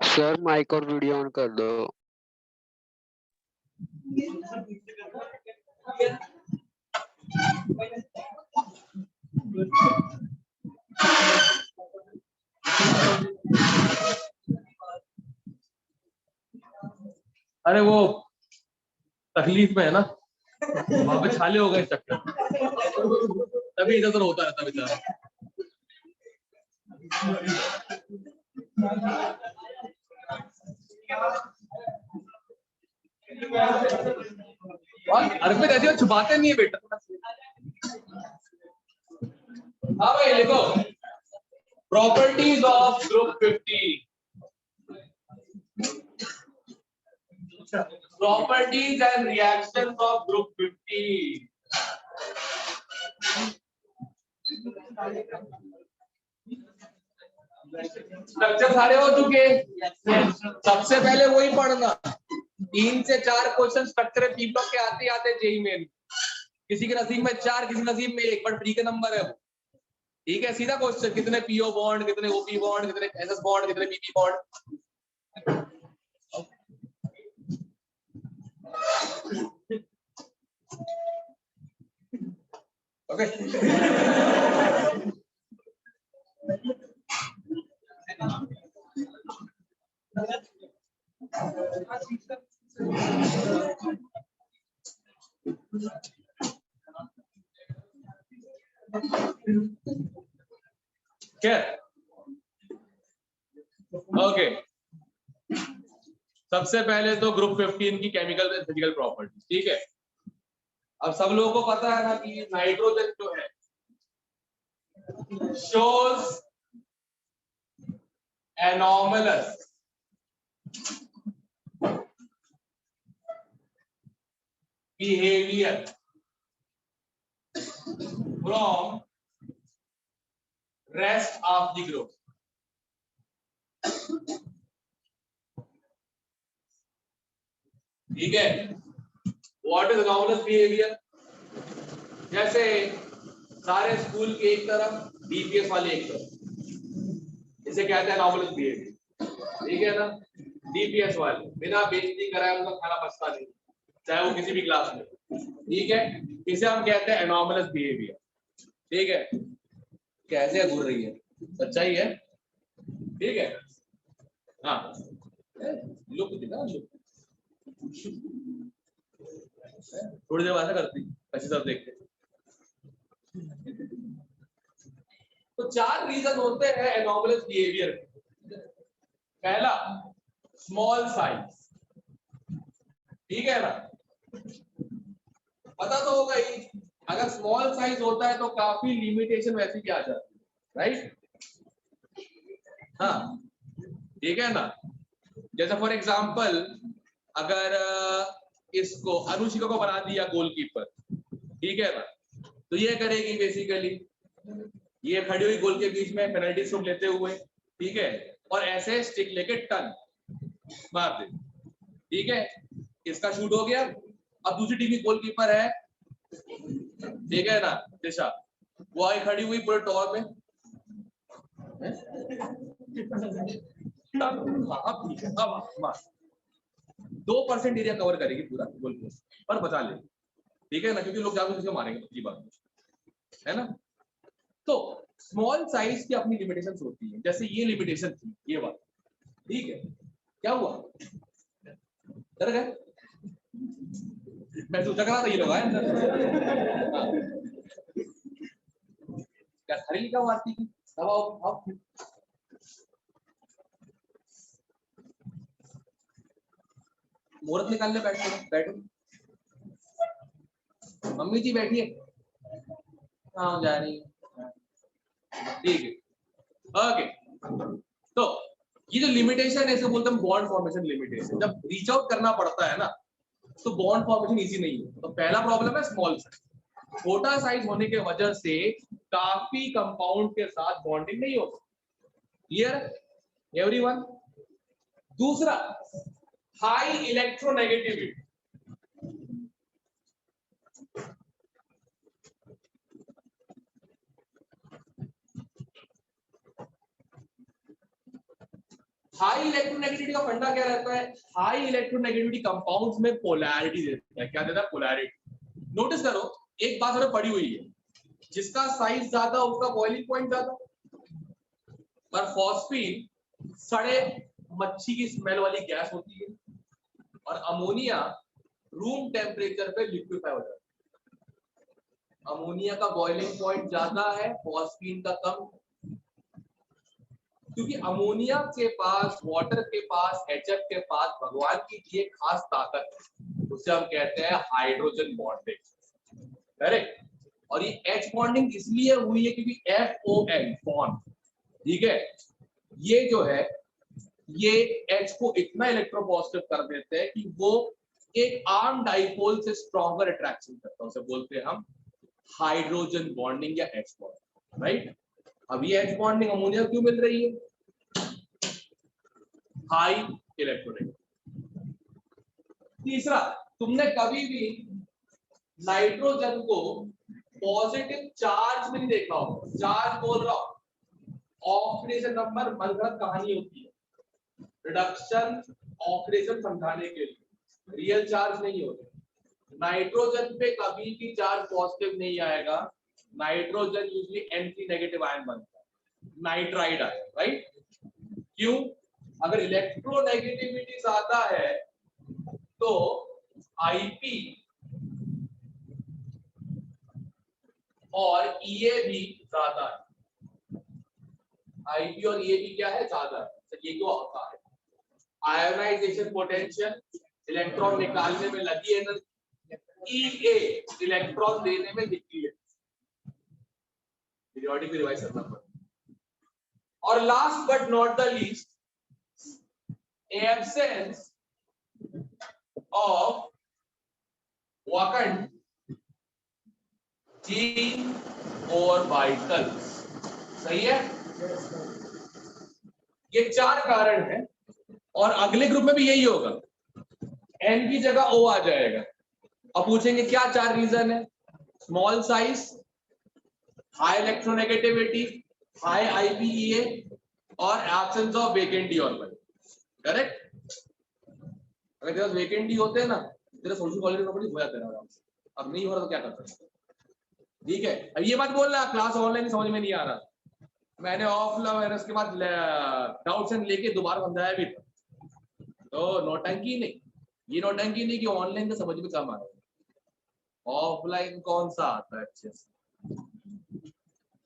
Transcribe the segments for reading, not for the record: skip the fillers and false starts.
Sir mic और video on कर दो। अरे वो तकलीफ में है ना, वहां पे छाले हो गए चक्कर, तभी इधर उधर होता रहता बेचारा। अर्पित ऐसे छुपाते नहीं है बेटा। हाँ भाई लिखो, properties of group 50। Properties and reactions of group 50. Structure सारे हो चुके, सबसे पहले वही पढ़ना। 3 से 4 क्वेश्चन स्ट्रक्चर तीनों के आते आते जेई में, किसी के नसीब में 4, किसी नसीब में 1, बट फ्री के नंबर है वो। ठीक है, सीधा क्वेश्चन, कितने पीओ बॉन्ड, कितने ओपी बॉन्ड, कितने एसएस बॉन्ड, कितने पीपी बॉन्ड। ओके क्या? ओके, सबसे पहले तो ग्रुप 15 की केमिकल एंड फिजिकल प्रॉपर्टी। ठीक है, अब सब लोगों को पता है ना कि नाइट्रोजन जो है shows anomalous behavior from rest of the group. ठीक है, व्हाट इज anomalous behavior? जैसे सारे स्कूल के एक तरफ, डीपीएस वाले एक तरफ, इसे कहते हैं anomalous behavior। ठीक है ना, डीपीएस वाले बिना बेइज्जती कराए उनका खाना पचता नहीं, चाहे वो किसी भी क्लास में। ठीक है, इसे हम कहते हैं anomalous behavior। ठीक है, कैसे घूर रही है, सच्चाई है। ठीक है, हाँ लुक दिखा, लुक थोड़ी देर ऐसा करती ऐसे सब देख के। तो 4 रीजन होते हैं एनोमलस बिहेवियर के। पहला, स्मॉल साइज। ठीक है ना, पता तो होगा ही, अगर स्मॉल साइज होता है तो काफी लिमिटेशन वैसे भी आ जाती है, राइट? हाँ, ठीक है ना, जैसे फॉर एग्जांपल अगर इसको अनुष्का को बना दिया गोलकीपर, ठीक है ना, तो ये करेगी बेसिकली, ये खड़ी हुई गोल के बीच में पेनल्टी स्ट्रोक लेते हुए, ठीक है, और ऐसे स्टिक लेके टन मार दे। ठीक है, इसका शूट हो गया। अब दूसरी टीम की गोलकीपर है, ठीक है ना, दिशा, वो आई खड़ी हुई पूरे टॉर में, अब ठीक है, अब मार 2% एरिया कवर करेगी पूरा गोलकीपर, पर बचा ले। ठीक है ना, क्योंकि लोग जाकर किसी को मारेंगे, पक्की बात है ना। तो स्मॉल साइज की अपनी लिमिटेशंस होती है, जैसे ये लिमिटेशन थी, ये बात। ठीक है, क्या हुआ, डर गए? मैं सोचा करा था ये लोग आए क्या खरी लिखा हुआ आती की अब मुहूर्त निकालने बैठो बैठो, मम्मी जी बैठिए, हाँ जा रही है। ठीक है, ओके, तो ये जो लिमिटेशन है इसे बोलते हैं बॉन्ड फॉर्मेशन लिमिटेशन। जब रीच आउट करना पड़ता है ना, तो बॉन्ड फॉर्मेशन इजी नहीं है। तो पहला प्रॉब्लम है स्मॉल साइज, छोटा साइज होने के वजह से काफी कंपाउंड के साथ बॉन्डिंग नहीं होती। Clear everyone? दूसरा, हाई इलेक्ट्रोनेगेटिविटी। हाई इलेक्ट्रोनेगेटिविटी का फंडा क्या रहता है? हाई इलेक्ट्रोनेगेटिविटी कंपाउंड्स में पोलैरिटी देता है। क्या देता है? पोलैरिटी। नोटिस करो, एक बात हमें पड़ी हुई है, जिसका साइज ज्यादा उसका बॉइलिंग पॉइंट ज्यादा। पर फॉस्फीन सड़े मच्छी की स्मेल वाली गैस होती है, और अमोनिया रूम टेम्परेचर पे लिक्विफाई हो जाता है। अमोनिया का बॉइलिंग पॉइंट ज्यादा है, फॉस्फीन का कम, क्योंकि अमोनिया के पास, वाटर के पास, HF के पास भगवान की दी एक खास ताकत है, उसे हम कहते हैं हाइड्रोजन बॉन्डिंग। करेक्ट। और ये H बॉन्डिंग इसलिए हुई है क्योंकि FON फॉन, ठीक है, ये जो है ये H को इतना इलेक्ट्रोपॉजिटिव कर देते हैं कि वो एक आर्म डाइपोल से स्ट्रॉन्गर अट्रैक्शन करता है, उसे बोलते हैं हम हाइड्रोजन बॉन्डिंग या H बॉन्डिंग, राइट। अब ये H बॉन्डिंग अमोनिया क्यों मिल रही है? High electronegativity. तीसरा, तुमने कभी भी नाइट्रोजन को पॉजिटिव चार्ज में नहीं देखा होगा। चार्ज बोल रहा हूं, ऑक्सीडेशन नंबर मनगढ़ंत कहानी होती है, रिडक्शन ऑक्सीडेशन समझाने के लिए, रियल चार्ज नहीं होता। नाइट्रोजन पे कभी भी चार्ज पॉजिटिव नहीं आएगा, nitrogen usually N3 negative ion बनता है, नाइट्राइड आयन, राइट। क्यों? अगर इलेक्ट्रोनेगेटिविटी ज्यादा है तो IP और EA भी ज्यादा है। IP और EA भी क्या है? ज्यादा है। तो ये क्यों होता है? आयोनाइजेशन पोटेंशियल, इलेक्ट्रॉन निकालने में लगी एनर्जी, EA इलेक्ट्रॉन देने में दिखती है। पीरियोडिक रिवाइज करना पड़ता। और last but not the least, absence of vacant gene orbitals, सही है? ये 4 कारण है, और अगले ग्रुप में भी यही होगा, N की जगह O आ जाएगा। अब पूछेंगे क्या 4 रीजन है? Small size, high electronegativity, high IPEA और absence of vacant D orbital. Correct. अगर तेरे पास वेकेंट डी होते हैं ना, तेरा सोल्यूशन क्वालिटी प्रॉपर्टी हो जाता है आराम से। अब नहीं हो रहा तो क्या कर सकते हैं? ठीक है। अब ये मत बोलना क्लास ऑनलाइन समझ में नहीं आ रहा, मैंने ऑफलाइन उसके बाद डाउट्स लेके दोबारा समझाया भी था। तो नौटंकी नहीं, ये नौटंकी नहीं कि ऑनलाइन का समझ में कम आ रहा है। ऑफलाइन कौन सा आता है अच्छे से?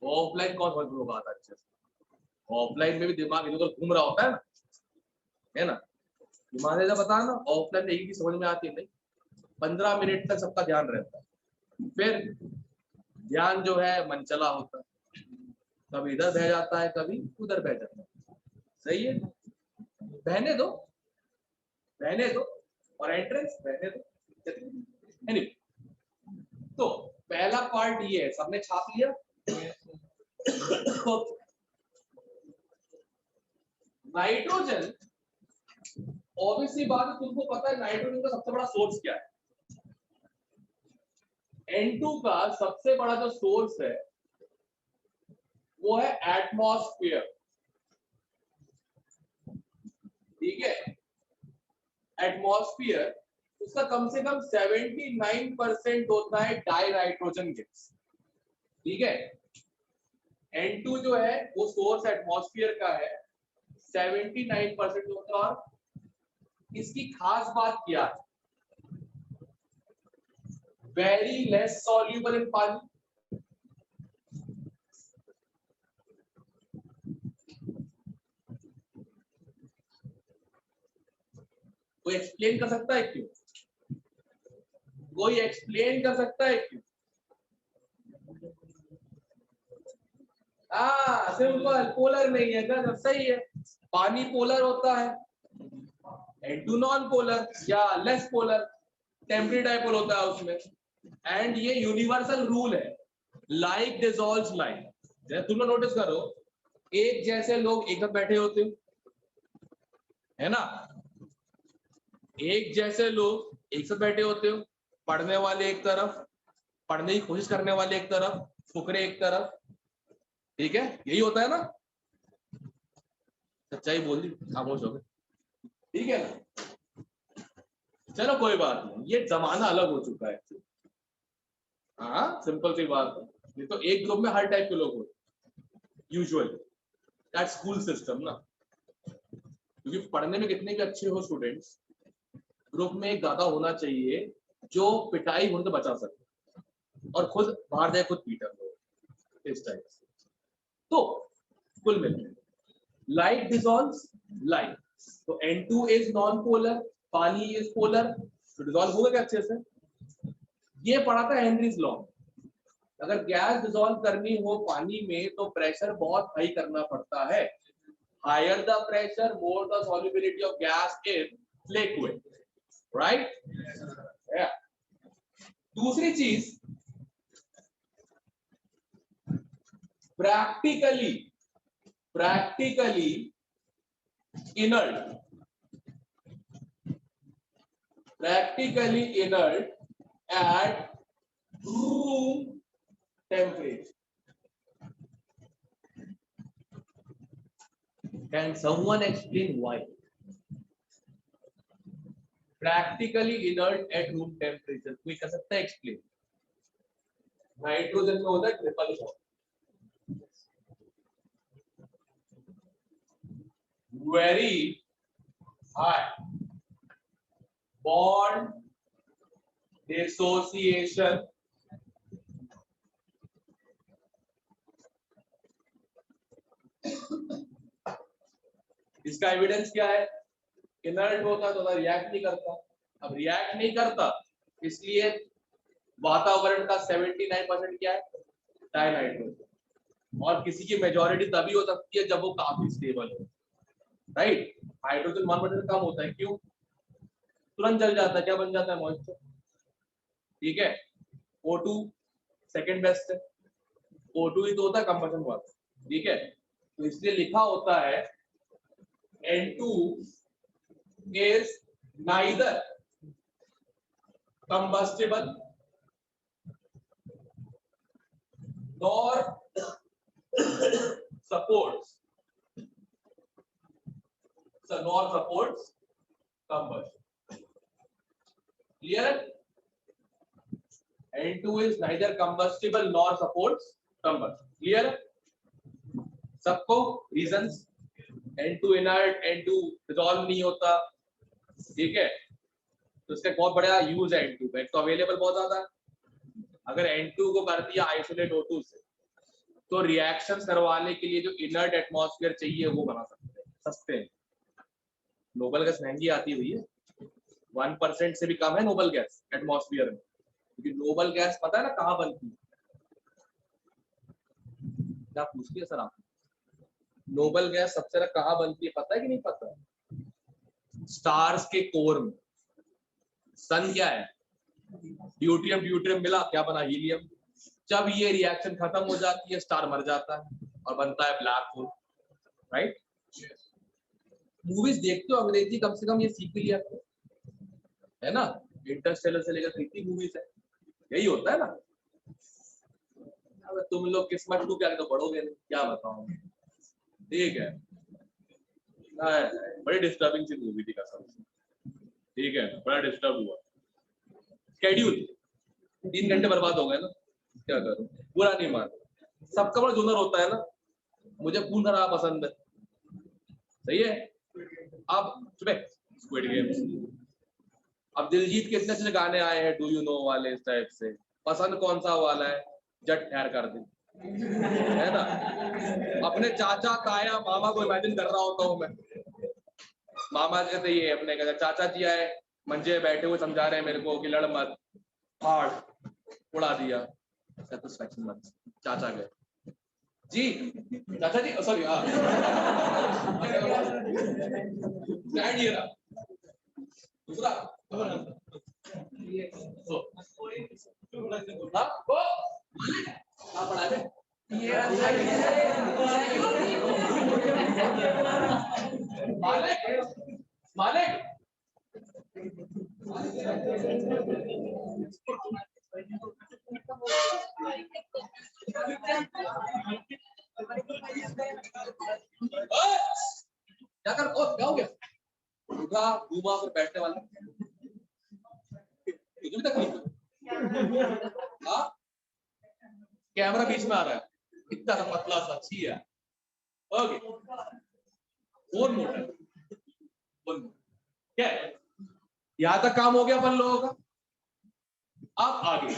ऑफलाइन कौन समझ में आता है अच्छे से? ऑफलाइन में भी दिमाग इधर उधर घूम रहा होता है ना? दिमाग से बता ना, ऑफलाइन एक ही समझ में आती है नहीं, 15 मिनट तक सबका ध्यान रहता है, फिर ध्यान जो है मनचला होता है, कभी इधर बह जाता है, कभी उधर बह जाता है। सही है, बहने दो, बहने दो, और एंट्रेंस बहने दो। anyway, तो पहला पार्ट ये है, सबने छाप लिया। नाइट्रोजन, ऑब्वियसली बात है, तुमको पता है नाइट्रोजन का सबसे बड़ा सोर्स क्या है? N2 का सबसे बड़ा जो सोर्स है वो है एटमॉस्फेयर, ठीक है। एटमॉस्फेयर, उसका कम से कम 79% होता है डाई नाइट्रोजन गैस, ठीक है। N2 जो है वो सोर्स एटमॉस्फेयर का है, 79% होता है। और इसकी खास बात क्या है? वेरी लेस सॉल्यूबल इन पानी, कोई एक्सप्लेन कर सकता है क्यों? कोई एक्सप्लेन कर सकता है क्यों? सिंपल, पोलर नहीं है ना, सही है। पानी पोलर होता है, N2 नॉन पोलर या लेस पोलर, टेम्परेरी डाइपोल होता है उसमें। एंड ये यूनिवर्सल रूल है, लाइक डिसॉल्व्स लाइक। तुम लोग नोटिस करो, एक जैसे लोग एक साथ बैठे होते है ना, एक जैसे लोग एक साथ बैठे होते हो, पढ़ने वाले एक तरफ, पढ़ने की कोशिश करने वाले एक तरफ, फुकरे एक तरफ, ठीक है, यही होता है ना। सच्चाई बोल दी, खामोश हो गए, ठीक है ना। चलो कोई बात नहीं, ये जमाना अलग हो चुका है। हाँ सिंपल सी बात है, ये तो एक ग्रुप में हर टाइप के लोग होते यूजुअली, दैट स्कूल सिस्टम ना। क्योंकि पढ़ने में कितने भी अच्छे हो स्टूडेंट्स, ग्रुप में एक दादा होना चाहिए जो पिटाई होने से बचा सके और खुद बाहर जाए खुद पीटर हो, इस टाइप से। तो कुल मिलकर लाइट डिसॉल्व्स लाइट, तो N2 इज नॉन पोलर, पानी इज पोलर, तो डिसॉल्व होगा क्या अच्छे से। ये पढ़ा था हेनरीज लॉ। अगर गैस डिसॉल्व करनी हो पानी में तो प्रेशर बहुत हाई करना पड़ता है, higher the pressure more the solubility of gas in liquid, right. दूसरी चीज, practically inert at room temperature. Can someone explain why? Practically inert at room temperature, कोई कर सकता है explain? नाइट्रोजन में होता है triple bond, very high bond dissociation, इसका एविडेंस क्या है? इनर्ट होता तो रिएक्ट नहीं करता, अब रिएक्ट नहीं करता इसलिए वातावरण का 79% क्या है? डायनाइट्रोजन, और किसी की मेजॉरिटी तभी हो सकती है जब वो काफी स्टेबल हो, राइट। हाइड्रोजन 1% कम होता है, क्यों? तुरंत जल जाता है, क्या बन जाता है? मॉइस्चर, ठीक है। O2 सेकंड बेस्ट है, O2 ही तो होता है कंबशन वाला, ठीक है। तो इसलिए लिखा होता है N2 is neither combustible nor supports combustion. Clear? N2 is neither combustible nor supports combustion. Clear? सबको reasons, N2 inert, N2 dissolve नहीं होता, ठीक है। तो इसका बहुत बड़ा यूज है N2 का, तो अवेलेबल बहुत ज्यादा है। अगर N2 को कर दिया आइसोलेट O2 से तो रिएक्शंस करवाने के लिए जो इनर्ट एटमॉस्फेयर चाहिए वो बना सकते हैं, सस्ते हैं। नोबल गैस महंगी आती हुई है, 1% से भी कम है नोबल गैस एटमॉस्फेयर में, क्योंकि नोबल गैस पता है ना कहाँ बनती है? क्या पूछती है सर आप? नोबल गैस सबसे ज्यादा कहाँ बनती है पता है कि नहीं पता? स्टार्स के कोर में। सन क्या है? ड्यूट्रियम मिला, क्या बना? हीलियम। जब ये रिएक्शन खत्म हो जाती है स्टार मर जाता है और बनता है ब्लैक होल, राइट। मूवीज देखते हो अंग्रेजी, कम से कम ये सीख लिया है ना, इंटरस्टेलर से लेकर कितनी मूवीज है, यही होता है ना। अब तुम लोग किस्मत टू क्या तो पढ़ोगे नहीं, क्या बताऊं, ठीक है। बड़ी डिस्टर्बिंग सी मूवी थी कसम से, ठीक है, बड़ा डिस्टर्ब हुआ। शेड्यूल 3 घंटे बर्बाद हो गए ना, क्या करूं, बुरा नहीं मान, सबका बड़ा जुनर होता है ना, मुझे खून खराब पसंद है, सही है। अब स्क्विड गेम्स, अब दिलजीत के इतने अच्छे गाने आए हैं, डू यू नो वाले, इस टाइप से। पसंद कौन सा वाला है? जट ठहर कर दे, है ना। अपने चाचा ताया मामा को इमेजिन कर रहा होता हूँ मैं, मामा कहते ये अपने कहते चाचा जी आए मंजे बैठे हुए समझा रहे हैं मेरे को कि लड़ मत, फाड़, उड़ा दिया, सेटिस्फैक्शन मत। चाचा गए जी, चाचा जी सॉरी, हाँ ये रहा दूसरा, पढ़ा है मालिक घुमा फिर बैठने वाला इतनी तकलीफ। हाँ कैमरा बीच में आ रहा है, इतना सा पतला सा अच्छी है। ओके फोन मोटा है, क्या है? यहां तक काम हो गया अपन लोगों का। अब आगे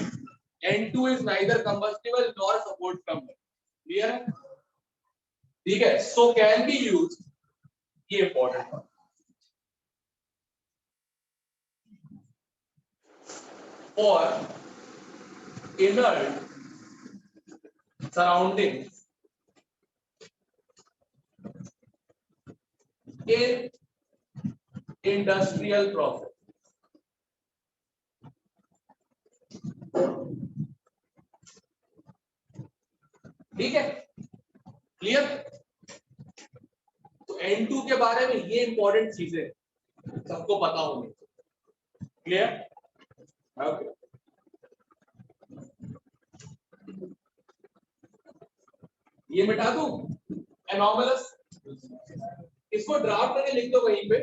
N2 is neither combustible nor support combustible, clear है? ठीक है, so can be used, ये important for inert surroundings in industrial process। ठीक है, क्लियर? तो N2 के बारे में ये इंपॉर्टेंट चीजें सबको पता होंगी, क्लियर? ओके ये मिटा दूं एनॉमलस, इसको ड्राफ्ट करके लिख दो वहीं पे।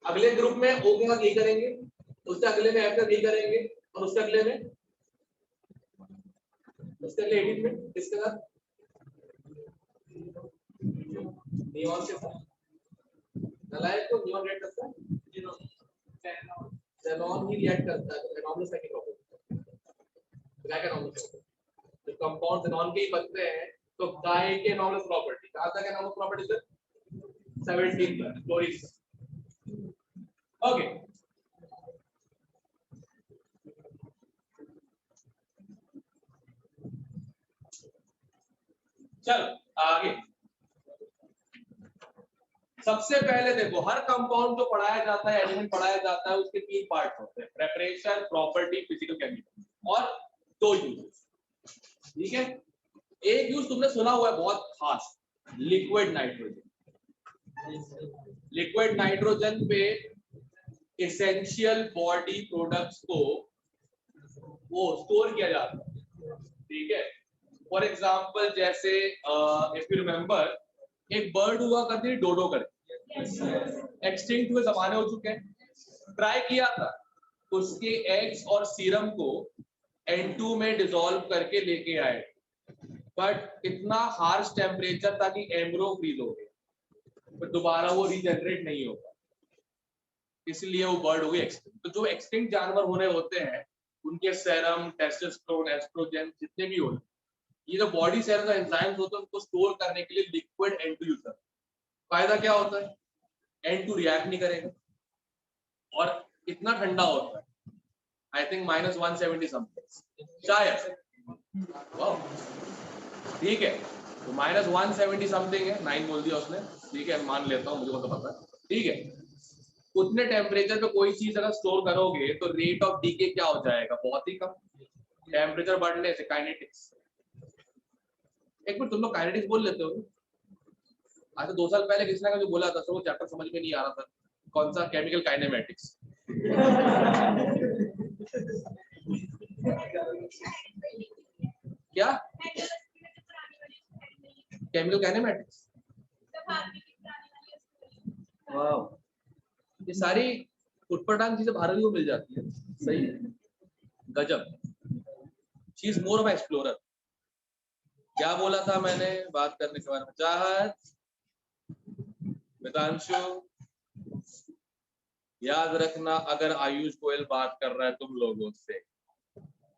अगले ग्रुप में O के साथ ये करेंगे, उससे अगले में F के साथ ये करेंगे, और उससे अगले में उससे अगले एडिट में किसके साथ? नियॉन के साथ। नलायक को नियॉन रिएक्ट करता है, xenon ही रिएक्ट करता है, तो एनॉमलस की प्रॉपर्टी ब्लैक एनॉमलस। जब कंपाउंड xenon के ही बनते हैं तो गाय के एनॉमलस प्रॉपर्टी कहां तक एनॉमलस प्रॉपर्टी सर? 17 तक क्लोरीन। ओके चल आगे। सबसे पहले देखो हर कंपाउंड जो पढ़ाया जाता है, एलिमेंट पढ़ाया जाता है, उसके 3 पार्ट होते हैं, प्रेपरेशन, प्रॉपर्टी, फिजिकल, केमिकल, और 2 यूजेस। ठीक है, एक यूज तुमने सुना हुआ है बहुत खास, लिक्विड नाइट्रोजन। लिक्विड नाइट्रोजन पे एसेंशियल बॉडी प्रोडक्ट्स को वो स्टोर किया जाता है। ठीक है, फॉर एग्जांपल जैसे इफ यू रिमेंबर एक बर्ड हुआ करती थी डोडो करके, एक्सटिंक्ट हुए जमाने हो चुके हैं। ट्राई किया था उसके एग्स और सीरम को N2 में डिसॉल्व करके लेके आए, बट इतना हार्श टेम्परेचर था कि एम्ब्रो फ्रीज हो गया, तो दोबारा वो रीजनरेट नहीं होगा, इसलिए वो बर्ड हो गई एक्सटिंक्ट। तो जो एक्सटिंक्ट जानवर होने होते हैं उनके सेरम, टेस्टोस्टेरोन, एस्ट्रोजन जितने भी होते हैं, ये जो बॉडी सेल्स और एंजाइम्स होते हैं उनको स्टोर करने के लिए लिक्विड N2 यूज करते हैं। फायदा क्या होता है? N2 रिएक्ट नहीं करेगा और इतना ठंडा होता है, आई थिंक -170 समथिंग शायद। ठीक है, तो -170 समथिंग है, 9 बोल दिया उसने, ठीक है मान लेता हूँ, मुझे तो पता है। ठीक है, उतने टेम्परेचर पे कोई चीज अगर स्टोर करोगे तो रेट ऑफ डीके क्या हो जाएगा? बहुत ही कम। टेम्परेचर बढ़ने से काइनेटिक्स। एक मिनट, तुम लोग काइनेटिक्स बोल लेते हो? आज 2 साल पहले किसने का जो बोला था, वो चैप्टर समझ में नहीं आ रहा था, कौन सा? Chemical kinematics. क्या केमिकल काइनेमेटिक्स? वाह, ये सारी उटपटांग चीजें भारत को मिल जाती है, सही है, गजब। She is more of explorer. क्या बोला था मैंने बात करने के बारे में? चाहत, मितांशु, याद रखना अगर आयुष गोयल बात कर रहा है तुम लोगों से,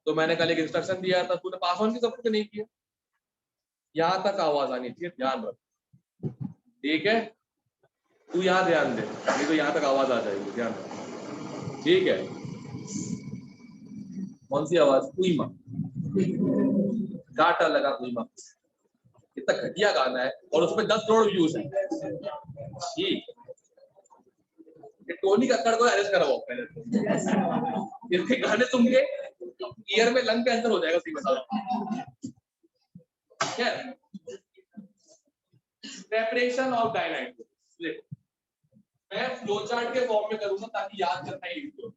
तो मैंने कल एक इंस्ट्रक्शन दिया था, तूने पास ऑन की सब कुछ नहीं किया, यहां तक आवाज आनी चाहिए, ध्यान रख। ठीक है, तू यहाँ ध्यान दे, नहीं तो यहाँ तक आवाज आ जाएगी, ध्यान रख। ठीक है, कौन सी आवाज? कुईमा, काटा लगा कुईमा, कितना घटिया गाना है और उसमें 10 करोड़ व्यूज है। ठीक, टोनी कक्कड़ को अरेस्ट करवाओ पहले तो, इसके गाने सुन के ईयर में लंग कैंसर हो जाएगा, सही बता। क्या प्रेपरेशन ऑफ डाइनाइट्रोजन? देखो मैं फ्लो चार्ट के फॉर्म में करूंगा ताकि याद करना ही हो।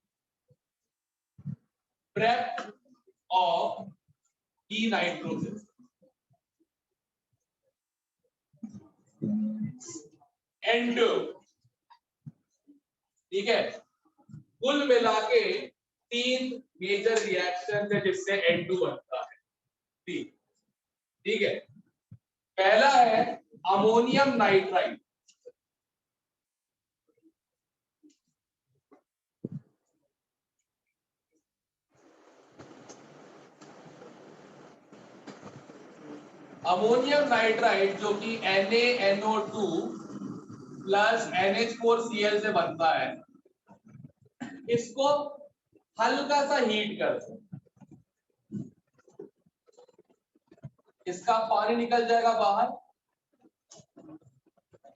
प्रेप ऑफ D-nitrogen, N2 ठीक है, कुल मिला के 3 मेजर रिएक्शन है जिससे N2 बनता है। ठीक है, पहला है अमोनियम नाइट्राइड। अमोनियम नाइट्राइड जो कि NaNO2 प्लस NH4Cl से बनता है, इसको हल्का सा हीट कर दो, इसका पानी निकल जाएगा बाहर,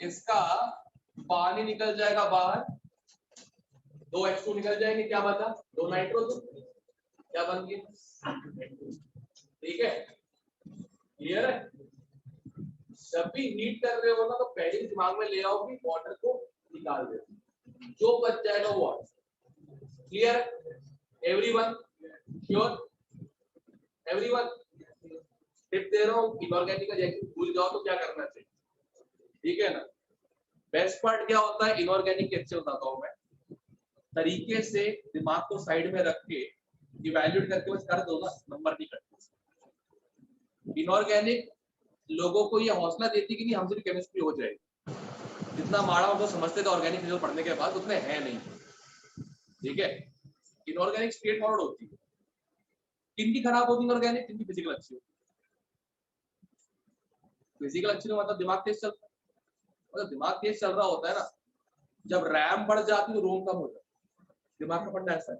इसका पानी निकल जाएगा बाहर, 2 H2 निकल जाएंगे, क्या बचा? 2 नाइट्रो, क्या बन गया? ठीक है, क्लियर है? जब भी हीट कर रहे हो ना तो पहले दिमाग में ले आओ कि वाटर को निकाल दे, जो बच जाएगा वो। Clear? Everyone sure? Everyone tip दे रहा हूँ, इनऑर्गेनिक का जैसे भूल जाओ तो क्या करना चाहिए, ठीक है ना? बेस्ट पार्ट क्या होता है इनऑर्गेनिक, कैसे बताता हूँ मैं, तरीके से दिमाग को साइड में रख के इवैल्यूएट करके बस कर दो ना, नंबर नहीं कटते। इनऑर्गेनिक लोगों को ये हौसला देती कि नहीं हमसे भी केमिस्ट्री हो जाएगी, जितना माड़ा वो समझते थे ऑर्गेनिक फिजिक्स पढ़ने के बाद उतने है नहीं। ठीक है, इनऑर्गेनिक स्ट्रेट फॉरवर्ड होती है। किनकी खराब होती है इनऑर्गेनिक? किनकी फिजिकल अच्छी होती है। फिजिकल अच्छी नहीं मतलब दिमाग तेज चलता है, मतलब दिमाग तेज चल रहा होता है ना, जब रैम बढ़ जाती है तो रोम कम हो जाता है, दिमाग का फंडा ऐसा है।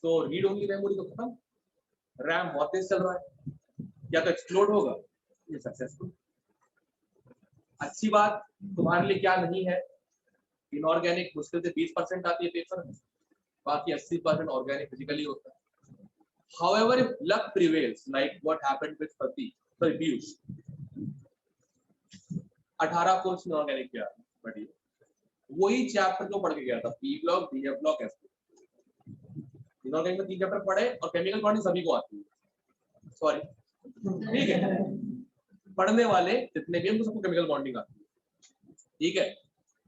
तो रीड ओनली मेमोरी तो खत्म, रैम बहुत तेज चल रहा है, या तो एक्सप्लोड होगा ये सक्सेसफुल। अच्छी बात तुम्हारे लिए क्या नहीं है, इनऑर्गेनिक मुश्किल से 20% आती है पेपर में, बाकी 80% ऑर्गेनिक फिजिकली होता है। However, if luck prevails, like what happened with Piyush, 18 course में ऑर्गेनिक किया, बढ़िया, वही चैप्टर जो पढ़ के गया था, P block, B block, S inorganic में 3 चैप्टर पढ़े और केमिकल बॉन्डिंग सभी को आती है, सॉरी, ठीक है, पढ़ने वाले जितने भी उनको सबको केमिकल बॉन्डिंग आती है, ठीक है,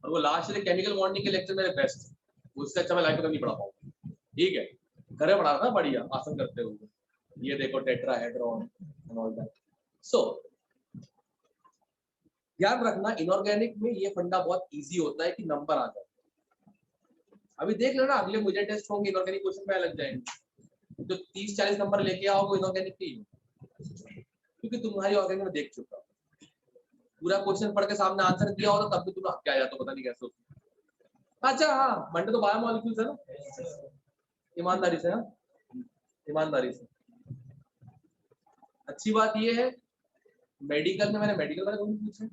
और वो लास्ट में केमिकल बॉन्डिंग के लेक्चर मेरे बेस्ट, उससे अच्छा मैं लाइफ में कभी पढ़ा पाऊंगा। ठीक है, घर में पढ़ा था बढ़िया आसन करते हुए, ये देखो टेट्राहेड्रॉन एंड ऑल दैट। सो ध्यान रखना इनऑर्गेनिक में ये फंडा बहुत इजी होता है कि नंबर आ जाए। अभी देख लो ना, अगले मुझे टेस्ट होंगे इनऑर्गेनिक क्वेश्चन में लग जाएंगे, तो 30-40 नंबर लेके आओगे इनऑर्गेनिक की, क्योंकि तुम्हारी ऑर्गेनिक में देख चुका, पूरा क्वेश्चन पढ़ के सामने आंसर दिया हो तो तब भी तुम्हें क्या आया तो पता नहीं कैसे होता। अच्छा हाँ, मंडे तो बायोमॉलिक्यूल्स है ना, ईमानदारी से, हाँ ईमानदारी से। अच्छी बात ये है मेडिकल में मैंने मेडिकल वाले क्वेश्चन पूछे,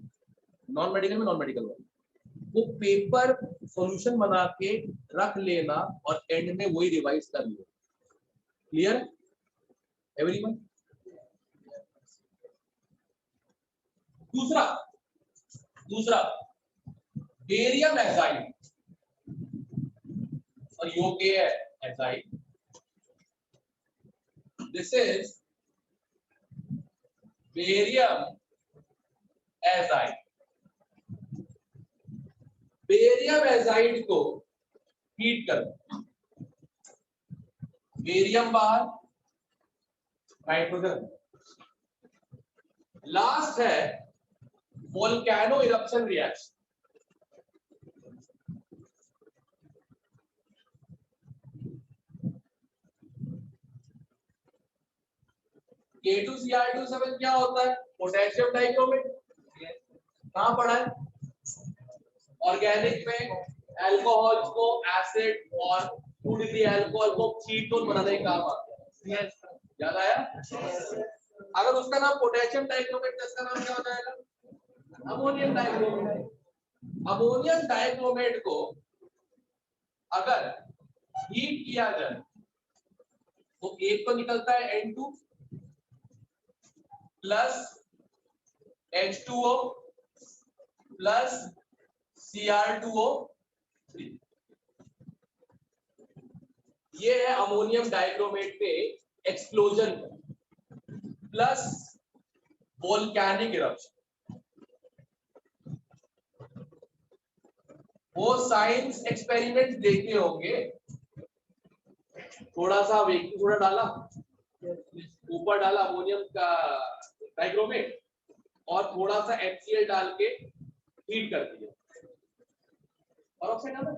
नॉन मेडिकल में नॉन मेडिकल वाले, वो पेपर सॉल्यूशन बना के रख लेना और एंड में वही रिवाइज कर लो। Clear everyone? दूसरा बेरियम एजाइड, और योग्य है azide, this is barium azide. Barium azide को हीट कर, बेरियम बाहर, नाइट्रोजन, लास्ट है वोल्केनो इरप्शन रिएक्शन। K2Cr2 क्या होता है? पोटेशियम डाइक्रोमेट, कहां पढ़ा है? ऑर्गेनिक में अल्कोहल को एसिड और 2 डिग्री अल्कोहल को कीटोन बनाने का काम आता है, याद आया? अगर उसका नाम पोटेशियम डाइक्रोमेट, इसका नाम क्या हो जाएगा? Ammonium dichromate. अमोनियम डाइक्रोमेट को अगर हीट किया जाए तो एक तो निकलता है N2 plus H2O plus Cr2O3। ये है अमोनियम डाइक्रोमेट पे एक्सप्लोजन प्लस वोल्केनिक इरप्शन। वो साइंस एक्सपेरिमेंट देखे होंगे, थोड़ा सा वेक्यूम थोड़ा डाला, ऊपर डाला अमोनियम का डाइक्रोमेट और थोड़ा सा HCl डाल के हीट कर दिया और ऑक्साइड डाला,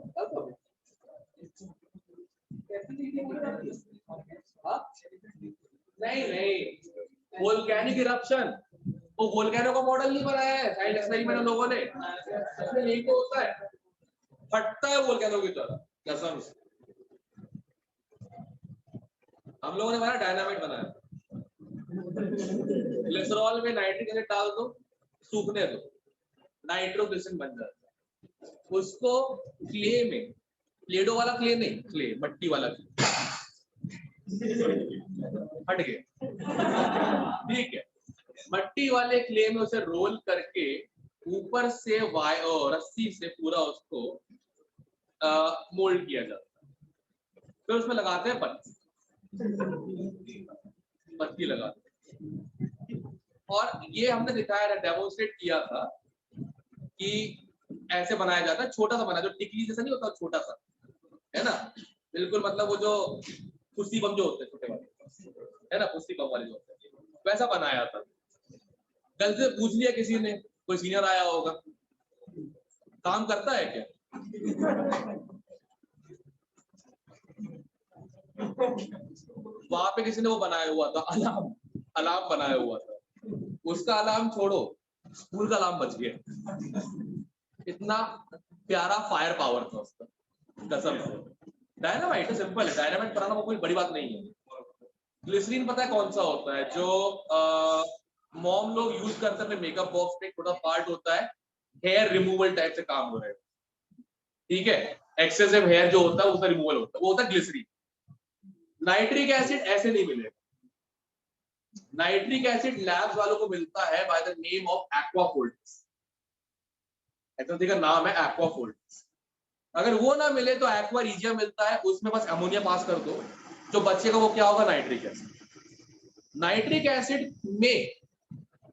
नहीं वोल्केनिक इरप्शन, वो वोल्केनो का मॉडल नहीं बनाया है साइंस एक्सपेरिमेंट लोगों ने, इसमें यही तो होता है, फटता है वोल्केनो की तरह कसम से। हम लोगों ने बनाया डायनामाइट बनाया, ग्लिसरॉल में नाइट्रिक एसिड डाल दो, सूखने दो, नाइट्रोग्लिसरीन बन जाता है। उसको क्ले में, प्लेडो वाला क्ले नहीं, क्ले मट्टी वाला क्ले, हट गए, ठीक है, मट्टी वाले क्ले में उसे रोल करके ऊपर से रस्सी से पूरा उसको मोल्ड किया जाता है, फिर उसमें लगाते हैं पत्ती, पत्ती लगाते हैं। और ये हमने दिखाया था, डेमोन्स्ट्रेट किया था कि ऐसे बनाया जाता है, छोटा सा बना, जो टिकली जैसा नहीं होता, छोटा सा है ना, बिल्कुल मतलब वो जो पुस्ती बम जो होते हैं छोटे वाले है ना, पुस्ती बम वाले जो होते हैं, वैसा बनाया था। गलती से पूछ लिया किसी ने, कोई सीनियर आया होगा, काम करता है क्या? वहां पे किसी ने वो बनाया हुआ था, अलार्म, अलार्म बनाया हुआ था, उसका अलार्म छोड़ो, स्कूल का अलार्म बच गया, इतना प्यारा फायर पावर था उसका, कसम से। डायनामाइट सिंपल है, डायनामाइट बनाना वो कोई बड़ी बात नहीं है। ग्लिसरीन पता है कौन सा होता है, जो मॉम लोग यूज करते हैं मेकअप बॉक्स में, छोटा पार्ट होता है, हेयर रिमूवल टाइप से काम हो रहा है, ठीक है, एक्सेसिव हेयर जो होता है उसका रिमूवल होता है, वो होता है ग्लिसरीन। नाइट्रिक एसिड ऐसे नहीं मिलेगा, नाइट्रिक एसिड लैब्स वालों को मिलता है बाय द नेम ऑफ एक्वाफोर्टिस, का नाम है एक्वाफोर्टिस। अगर वो ना मिले तो एक्वा रिजिया मिलता है, उसमें बस अमोनिया पास कर दो, जो बचेगा वो क्या होगा, नाइट्रिक एसिड। नाइट्रिक एसिड में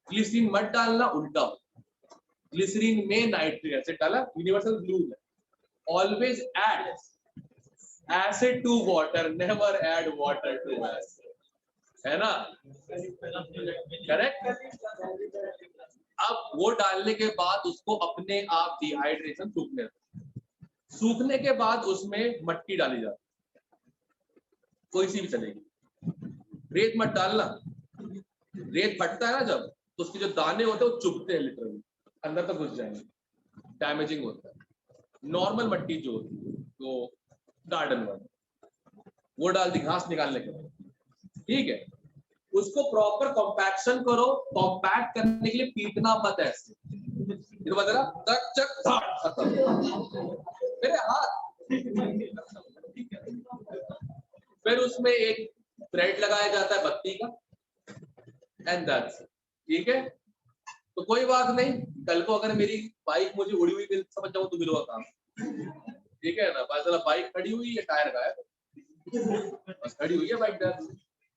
ग्लिसरीन मत डालना, उल्टा, ग्लिसरीन में नाइट्रिक एसिड डाला, यूनिवर्सल रूल है, always add acid to water, never add water to acid, है ना, करेक्ट। अब वो डालने के बाद उसको अपने आप डिहाइड्रेशन सूखने दो, सूखने के बाद उसमें मट्टी डाली जाती है, कोई सी भी चलेगी, रेत मत डालना, रेत फटता है ना जब, तो उसके जो दाने होते हैं वो चुभते हैं, लिटरली अंदर तक घुस जाएंगे, डैमेजिंग होता है। नॉर्मल मट्टी जो होती है, तो गार्डन वाली, वो डाल दी घास निकालने के बाद, ठीक है, उसको प्रॉपर कॉम्पैक्शन करो, कॉम्पैक्ट करने के लिए पीटना मत ऐसे, तो बता तक चक खत्म, मेरे हाथ, फिर उसमें एक थ्रेड लगाया जाता है बत्ती का, एंड दैट्स इट, ठीक है। तो कोई बात नहीं, कल को अगर मेरी बाइक मुझे उड़ी हुई मिल, समझ जाओ तो मिलो काम, ठीक है ना, पता बाइक खड़ी हुई है, टायर गायब, बस खड़ी हुई है बाइक,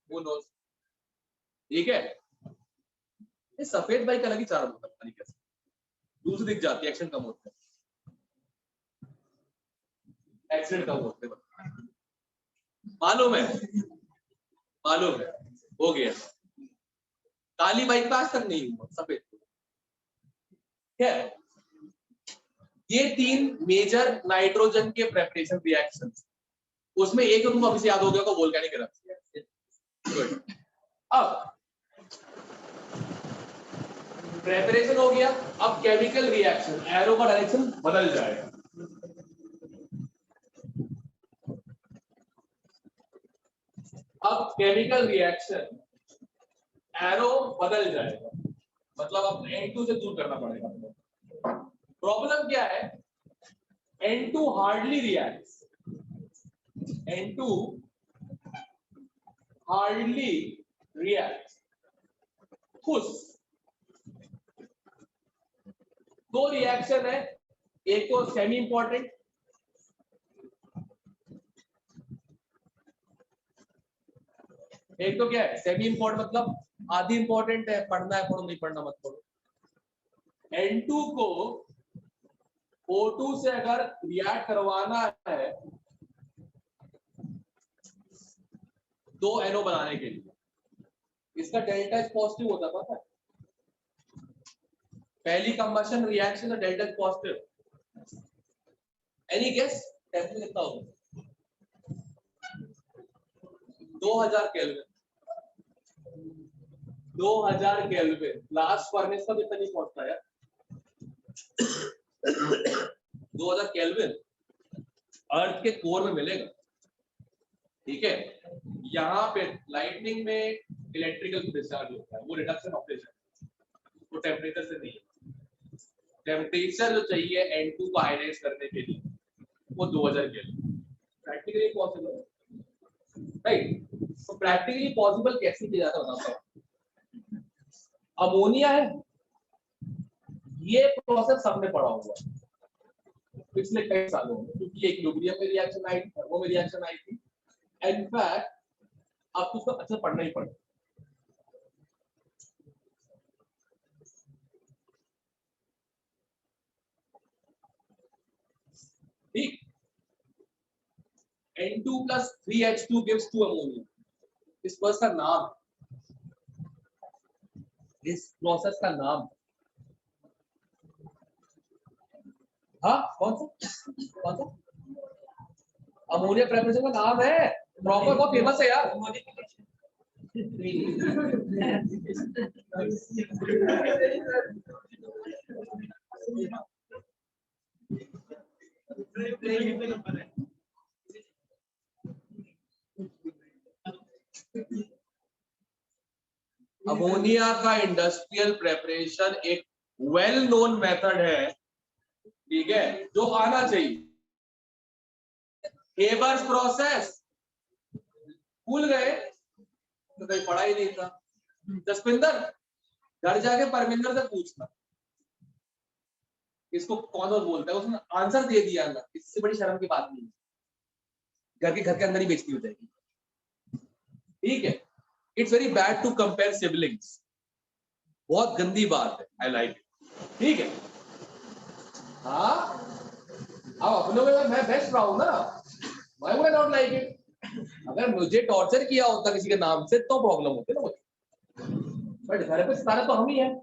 वो नोज, ठीक है। ये सफेद बाइक अलग ही चार्म होता है, कैसे दूसरी दिख जाती है, एक्शन कम होता है, एक्सीडेंट कम होते हैं, मालूम है, मालूम है, हो गया, काली बाइक का आज तक नहीं हुआ, सफेद, क्या है? ये 3 मेजर नाइट्रोजन के प्रेपरेशन रिएक्शंस, उसमें एक तो तुम अभी से याद हो गया होगा, वोल्केनिक इरप्शन। गुड, अब प्रेपरेशन हो गया, अब केमिकल रिएक्शन, एरो का डायरेक्शन बदल जाएगा, अब केमिकल रिएक्शन एरो बदल जाएगा, मतलब अब N2 से दूर करना पड़ेगा। प्रॉब्लम क्या है, N2 hardly reacts, N2 hardly reacts, खुश, दो रिएक्शन है, एक तो सेमी इंपॉर्टेंट, एक तो क्या है सेमी इंपॉर्टेंट, मतलब आधी इंपॉर्टेंट है, पढ़ना है पढ़ो, नहीं पढ़ना मत पढ़ो। N2 को O2 से अगर रिएक्ट करवाना है 2 NO बनाने के लिए, इसका डेल्टा एच पॉजिटिव होता है, पता है? पहली कंबशन रिएक्शन का delta H positive. Any guess temperature कितना होगा? 2000 केल्विन। 2000 केल्विन लास्ट फर्नेस का कितना नहीं पहुंचता यार। 2000 केल्विन अर्थ के कोर में मिलेगा, ठीक है। यहाँ पे लाइटनिंग में इलेक्ट्रिकल डिस्चार्ज होता है, वो रिडक्शन ऑपरेशन, वो टेम्परेचर से नहीं है। टेम्परेचर जो चाहिए N2 को आयनाइज करने के लिए वो 2000 केल्विन। प्रैक्टिकली पॉसिबल है, राइट? तो प्रैक्टिकली पॉसिबल कैसे किया जाता है बताता हूं। अमोनिया है, ये प्रोसेस सबने पढ़ा हुआ है पिछले कई सालों में, क्योंकि एक ल्यूब्रियम में रिएक्शन आई थी, थर्मो में रिएक्शन आई थी। इनफैक्ट आपको उसको अच्छा पढ़ना ही पड़ेगा। ठीक, N2 plus 3H2 gives 2 ammonia। इस प्रोसेस का नाम, इस प्रोसेस का नाम, हाँ कौन सा अमोनिया प्रेपरेशन का नाम है, प्रॉपर बहुत फेमस है यार। अमोनिया का इंडस्ट्रियल प्रेपरेशन एक वेल नोन मेथड है, ठीक है, जो आना चाहिए। हेबर्स प्रोसेस भूल गए तो कहीं पढ़ा ही नहीं था। जसपिंदर घर जाके परमिंदर से पूछना इसको कौन सा बोलता है, उसने आंसर दे दिया ना, इससे बड़ी शर्म की बात नहीं है। घर के अंदर ही बेइज्जती हो जाएगी, ठीक है। It's very bad to compare siblings, बहुत गंदी बात है। आई लाइक इट, ठीक है। हाँ अब अपनों में मैं बेस्ट रहा हूं ना, why would I not like it. अगर मुझे टॉर्चर किया होता किसी के नाम से तो प्रॉब्लम होती ना मुझे, बट घर पे सारा तो हम ही है।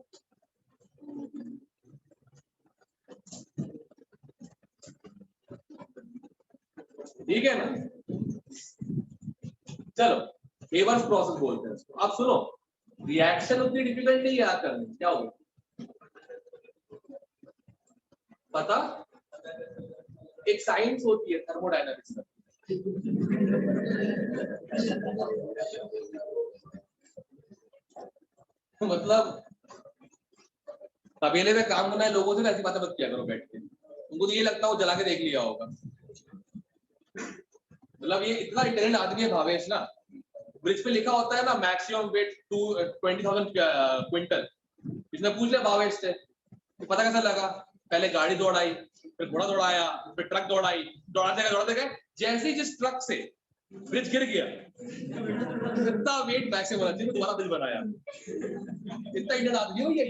ठीक है ना, चलो हेबर्स प्रोसेस बोलते हैं इसको। अब सुनो, रिएक्शन उतनी डिफिकल्ट नहीं याद करनी, क्या होगा पता? एक साइंस होती है थर्मोडायनामिक्स में, मतलब तबेले में काम करना है लोगों से ना, ऐसी बातें मत किया करो बैठ के, उनको तो ये लगता है वो जला के देख लिया होगा। मतलब ये इतना इंटेलिजेंट आदमी है भावेश ना, ब्रिज पे लिखा होता है ना मैक्सिमम वेट 20,000 क्विंटल, इसने पूछ लिया भावेश से तो पता कैसा लगा, पहले गाड़ी दौड़ाई, फिर घोड़ा दौड़ाया, फिर ट्रक दौड़ाई, दौड़ाते गए, जैसे ही जिस ट्रक से ब्रिज गिर गया, इतना वेट मैक्सिमम होना चाहिए, दोबारा ब्रिज बनाया। इतना इंडियन आदमी हो ये,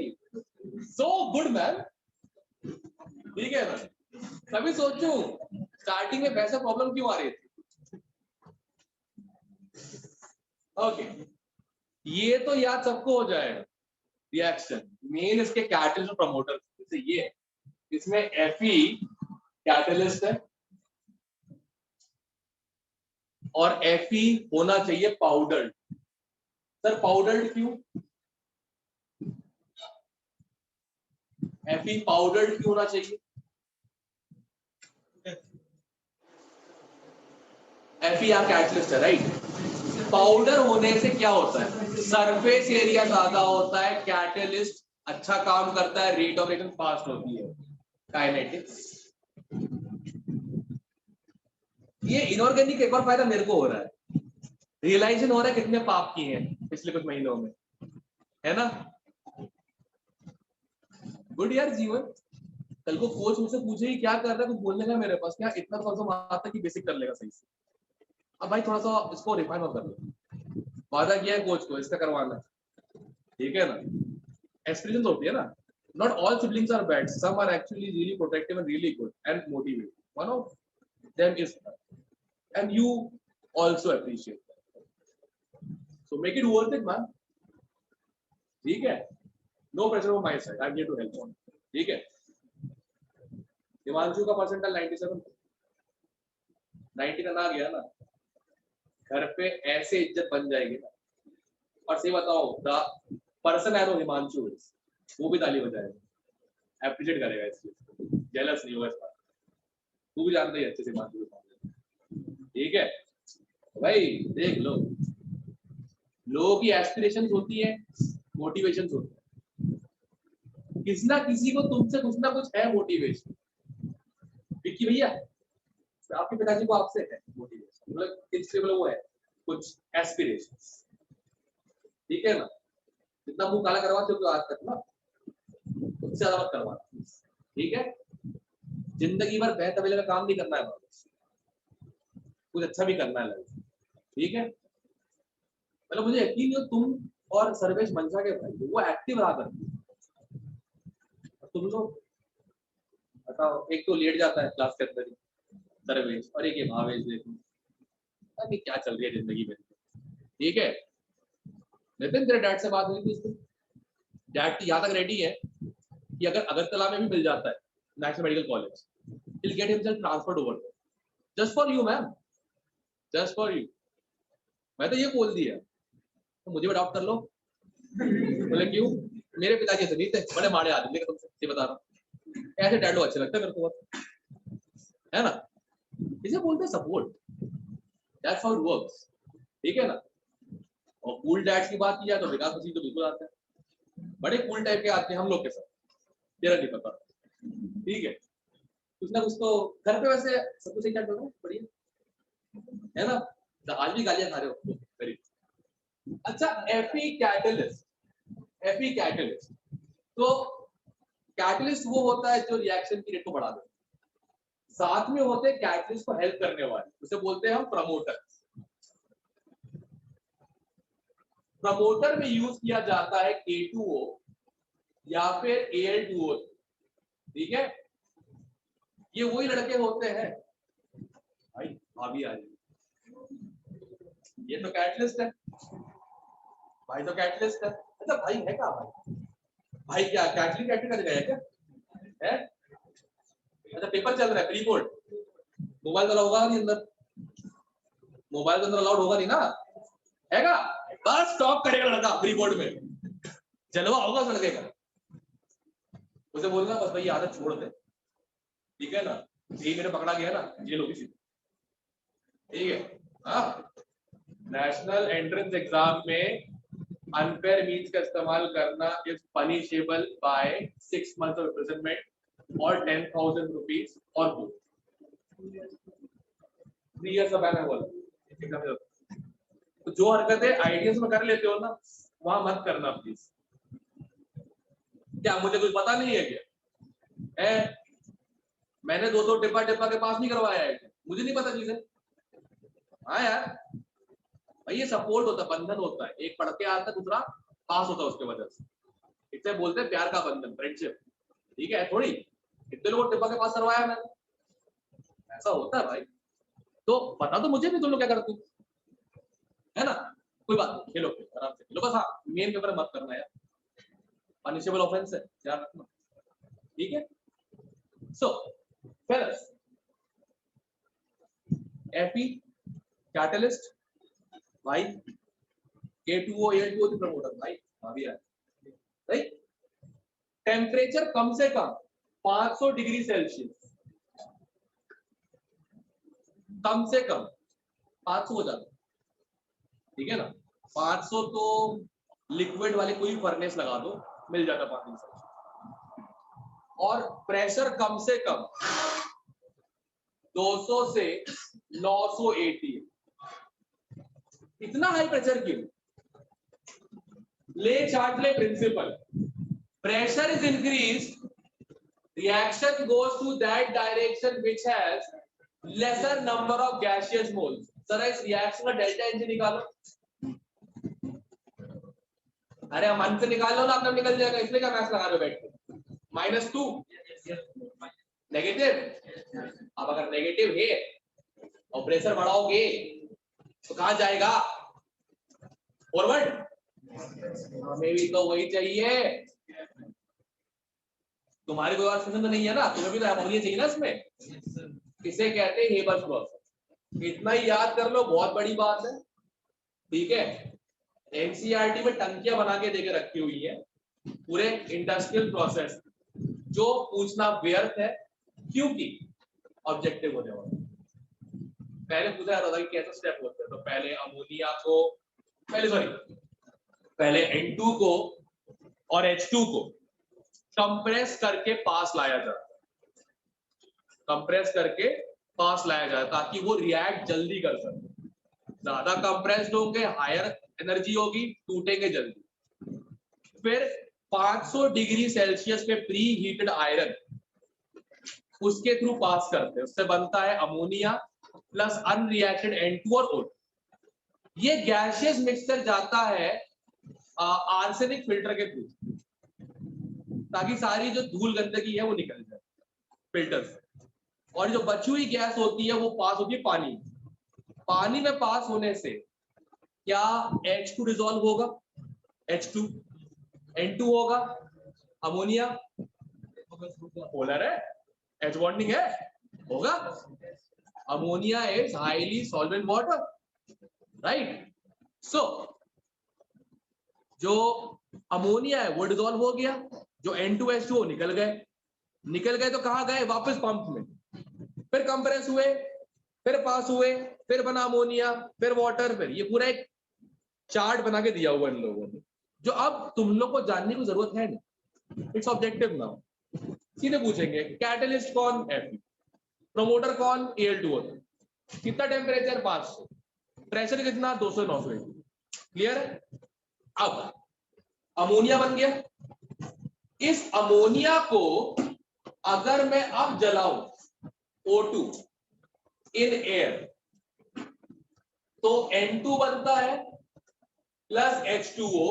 सो गुड मैन, ठीक है ना। कभी सोचूं स्टार्टिंग में वैसा प्रॉब्लम क्यों आ रही थी। ओके, ये तो याद सबको हो जाएगा। रिएक्शन मेन इसके कैटलिस्ट और प्रमोटर, जैसे ये इसमें Fe कैटलिस्ट है और Fe होना चाहिए पाउडर्ड। सर पाउडर्ड क्यों? Fe पाउडर्ड क्यों होना चाहिए? Fe आप कैटलिस्ट है, राइट? पाउडर होने से क्या होता है, सरफेस एरिया ज्यादा होता है, कैटलिस्ट अच्छा काम करता है, रेट ऑफ रिएक्शन फास्ट होती है, काइनेटिक्स। ये इनऑर्गेनिक एक और फायदा मेरे को हो रहा है, रियलाइजेशन हो रहा है कितने पाप किए हैं पिछले कुछ महीनों में, है ना। गुड यार जीवन। कल को कोच मुझसे पूछे कि क्या कर रहा है, कुछ बोलने का मेरे पास क्या, इतना थोड़ा सा आता कि बेसिक कर लेगा सही से। अब भाई थोड़ा सा इसको रिफाइन और कर लो, वादा किया है कोच को इसका करवाना, ठीक है ना। एक्सपीरियंस होती है ना, not all siblings are bad. Some are actually really protective and really good and motivating. One of them is, and you also appreciate that. So make it worth it, man. ठीक है? No pressure on my side. I'm here to help on. ठीक है? हिमांशु का percentile 97, 90 का ना गया ना, घर पे ऐसे इज्जत बन जाएगी ना। और सही बताओ, द पर्सन है हिमांशु, वो भी ताली बजाएगा, एप्रिशिएट करेगा इस चीज को, जेलस नहीं होगा इस बात। तू भी जानता ही अच्छे से हिमांशु को, ठीक है भाई? देख लो, लोगों की एस्पिरेशंस होती है, मोटिवेशंस होती है। किसी ना किसी को तुमसे कुछ ना कुछ है मोटिवेशन। विक्की भैया, आपके पिताजी को आपसे है मोटिवेशन, मतलब किससे वो है कुछ एस्पिरेशंस, ठीक है ना? जितना मुंह काला करवा चुके हो आज तक ना, उससे ज्यादा मत करवा, ठीक है? जिंदगी भर बहत तबेले का काम नहीं करना है, कुछ अच्छा भी करना है, ठीक है? मतलब मुझे यकीन नहीं हो तुम और सर्वेश मंशा के भाई वो एक्टिव रहा करते, तुम लोग बताओ, एक तो लेट जाता है क्लास के अंदर ही सर्वेश, और एक ये भावेश, देखो अभी क्या चल रही है जिंदगी में, ठीक है? नितिन, तेरे डैड से बात हुई थी उसको? डैड की यहाँ तक रेडी है कि अगर अगरतला में भी मिल जाता है national medical college, he'll get himself transferred over there. Just for you, ma'am. Just for you. मैं तो ये बोल दिया, तो मुझे अडॉप्ट कर लो। बोले क्यों? मेरे पिताजी से नहीं थे, बड़े माड़े आदमी थे, तुमसे बता रहा हूँ। ऐसे डैड लोग अच्छे लगते हैं मेरे को, है ना? इसे बोलते हैं support. That's how it works. ठीक है ना? और कूल डैड्स की बात किया तो विकास मसीह तो बिल्कुल आते हैं, बड़े कूल टाइप के आते हैं हम लोग के साथ, तेरा नहीं पता, ठीक है? कुछ ना कुछ तो घर पे वैसे सब कुछ क्या करो, बढ़िया है ना? आज भी गालियां खा रहे हो, वेरी अच्छा। एफी कैटलिस्ट, एफी कैटलिस्ट, तो कैटलिस्ट वो होता है जो रिएक्शन की रेट को बढ़ा देता है, साथ में होते हैं कैटलिस्ट को हेल्प करने वाले, उसे बोलते हैं हम प्रमोटर। प्रमोटर में यूज किया जाता है K2O या फिर Al2O, ठीक है? ये वही लड़के होते हैं भाई, भाभी आ रही, ये तो कैटलिस्ट है भाई, तो कैटलिस्ट है। अच्छा भाई है क्या भाई? भाई क्या कैटलिस्ट एक्टिव कर गया है क्या? है? अच्छा पेपर चल रहा है, प्री बोर्ड, मोबाइल तो होगा नहीं अंदर, मोबाइल के अंदर अलाउड होगा नहीं ना, हैगा? बस स्टॉप करेगा लड़का प्री बोर्ड में, जलवा होगा उस लड़के का, उसे बोलना बस भाई आदत छोड़ दे, ठीक है ना? ये मेरे पकड़ा गया ना, जेल होगी सीधी, ठीक है? हाँ, नेशनल एंट्रेंस एग्जाम में अनफेयर मीन्स का इस्तेमाल करना is punishable by 6 months of imprisonment और 10,000 रुपीज और बोथ। 3 years का बैन है बोला। तो जो हरकतें आईडीएस में कर लेते हो ना, वहां मत करना प्लीज। क्या मुझे कुछ पता नहीं है क्या? मैंने 2 टिप्पा के पास नहीं करवाया है, मुझे नहीं पता चीजें। हाँ यार भाई, ये सपोर्ट होता है, बंधन होता है, एक पढ़ के आता है, दूसरा पास होता है उसके वजह से, इससे बोलते हैं प्यार का बंधन, फ्रेंडशिप, ठीक है? थोड़ी कितने लोगों टिप्पा के पास करवाया मैंने, ऐसा होता है भाई। तो पता तो मुझे भी तुम लोग क्या करते है ना? कोई बात नहीं, खेलो आराम से खेलो, बस हाँ मेन पेपर मत करना यार, पनिशेबल ऑफेंस है, ध्यान रखना, ठीक है? सो फेलस, एफी कैटलिस्ट भाई, K2O Al2O की प्रमोटर भाई, अभी यार राइट? टेम्परेचर कम से कम 500 डिग्री सेल्सियस, कम से कम 500 हो जाता, ठीक है ना? 500 तो लिक्विड वाले कोई फर्नेस लगा दो, मिल जाता 500 सेल्सियस, और प्रेशर कम से कम 200 से 900 ATM। इतना हाई प्रेशर क्यों? ले चार्टले principal, pressure is increased, reaction goes to that direction which has lesser number of gaseous moles। जरा इस रिएक्शन का डेल्टा एन से निकालो, अरे मन से निकाल लो ना, अपना निकल जाएगा, इसलिए क्या मैथ्स लगा रहे हो बैठ के? -2 नेगेटिव। अब अगर नेगेटिव है और प्रेशर बढ़ाओगे तो कहां जाएगा? फॉरवर्ड। हमें भी तो वही चाहिए। तुम्हारी कोई बात पसंद नहीं है ना, तुम्हें भी तो अमोनिया चाहिए ना इसमें। इसे कहते हैं हेबर्स प्रोसेस। इतना ही याद कर लो, बहुत बड़ी बात है। ठीक है, एनसीईआरटी में टंकियां बना के देके रखी हुई है पूरे इंडस्ट्रियल प्रोसेस, जो पूछना व्यर्थ है क्योंकि ऑब्जेक्टिव होने वाला। पहले पूछा जाता था कि कैसा स्टेप होता है, तो पहले अमोनिया को पहले N2 को और H2 को कंप्रेस करके पास लाया जाता है, कंप्रेस करके पास लाया जाता है ताकि वो रिएक्ट जल्दी कर सके। ज्यादा कंप्रेस्ड होंगे, हायर एनर्जी होगी, टूटेंगे जल्दी। फिर 500 डिग्री सेल्सियस पे प्री हीटेड आयरन उसके थ्रू पास करते हैं, उससे बनता है अमोनिया प्लस अनरिएक्टेड N2 और O2। ये गैसियस मिक्सचर जाता है आर्सेनिक फिल्टर के थ्रू, ताकि सारी जो धूल गंदगी है वो निकल जाए फिल्टर से। और जो बची हुई गैस होती है वो पास होती है पानी। पानी में पास होने से क्या H2 डिसॉल्व होगा? H2 N2 होगा, अमोनिया पोलर है, H बॉन्डिंग है, होगा। Ammonia is highly solvent water, right. So जो अमोनिया है वो डिसॉल्व हो गया, जो N2H2 निकल गए तो कहां गए? वापस पंप में, फिर कंप्रेस हुए, फिर पास हुए, फिर बना अमोनिया, फिर वाटर, फिर ये पूरा एक चार्ट बना के दिया हुआ इन लोगों ने, जो अब तुम लोग को जानने की जरूरत है नहीं। It's objective now. सीधे पूछेंगे कैटलिस्ट कौन? Fe। प्रोमोटर कौन? Al2O। कितना टेम्परेचर? 500। प्रेशर कितना? 200-900। क्लियर है? अब अमोनिया बन गया। इस अमोनिया को अगर मैं अब जलाऊं O2 इन एयर, तो N2 बनता है plus H2O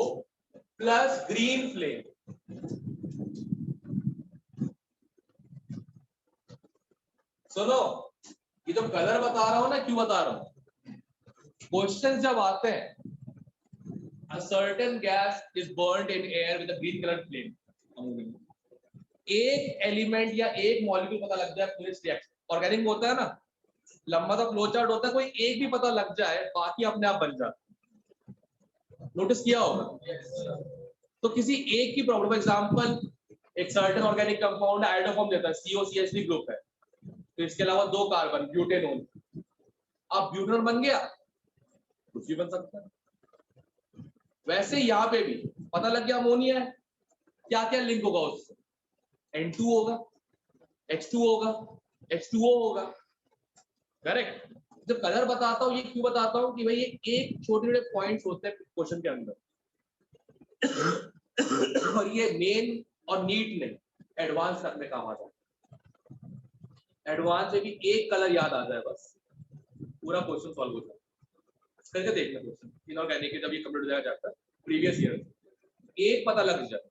plus green flame. सुनो, ये जो कलर बता रहा हूं ना, क्यों बता रहा हूं? क्वेश्चन जब आते हैं, a certain gas is burnt in air with a green color flame, एक एलिमेंट या एक मॉलिक्यूल पता लग जाए पूरे रिएक्शन। ऑर्गेनिक होता है ना, लंबा सा फ्लो चार्ट होता है, कोई एक भी पता लग जाए बाकी अपने आप बन जाता। नोटिस किया होगा? तो किसी एक की प्रॉब्लम, एग्जांपल एक सर्टेन ऑर्गेनिक कंपाउंड आयोडोफॉर्म देता है, COCH3 ग्रुप है, तो इसके अलावा 2 कार्बन, ब्यूटेनॉल। अब ब्यूटेनॉल बन गया, कुछ भी बन सकता है। वैसे यहां पे भी पता लग गया अमोनिया है, क्या क्या लिंक होगा उससे? N2 होगा, H2 होगा, H2O होगा, करेक्ट। जब कलर बताता हूं, ये क्यों बताता हूं कि भाई ये एक छोटे छोटे पॉइंट्स होते हैं क्वेश्चन के अंदर, और ये मेन और नीट नहीं, एडवांस रखने काम आ जाए। एडवांस में भी एक कलर याद आ जाए बस, पूरा क्वेश्चन सॉल्व हो जाए। करके देखना क्वेश्चन इनऑर्गेनिक के, जब ये कंप्लीट हो जाएगा चैप्टर प्रीवियस ईयर, एक पता लग जाए।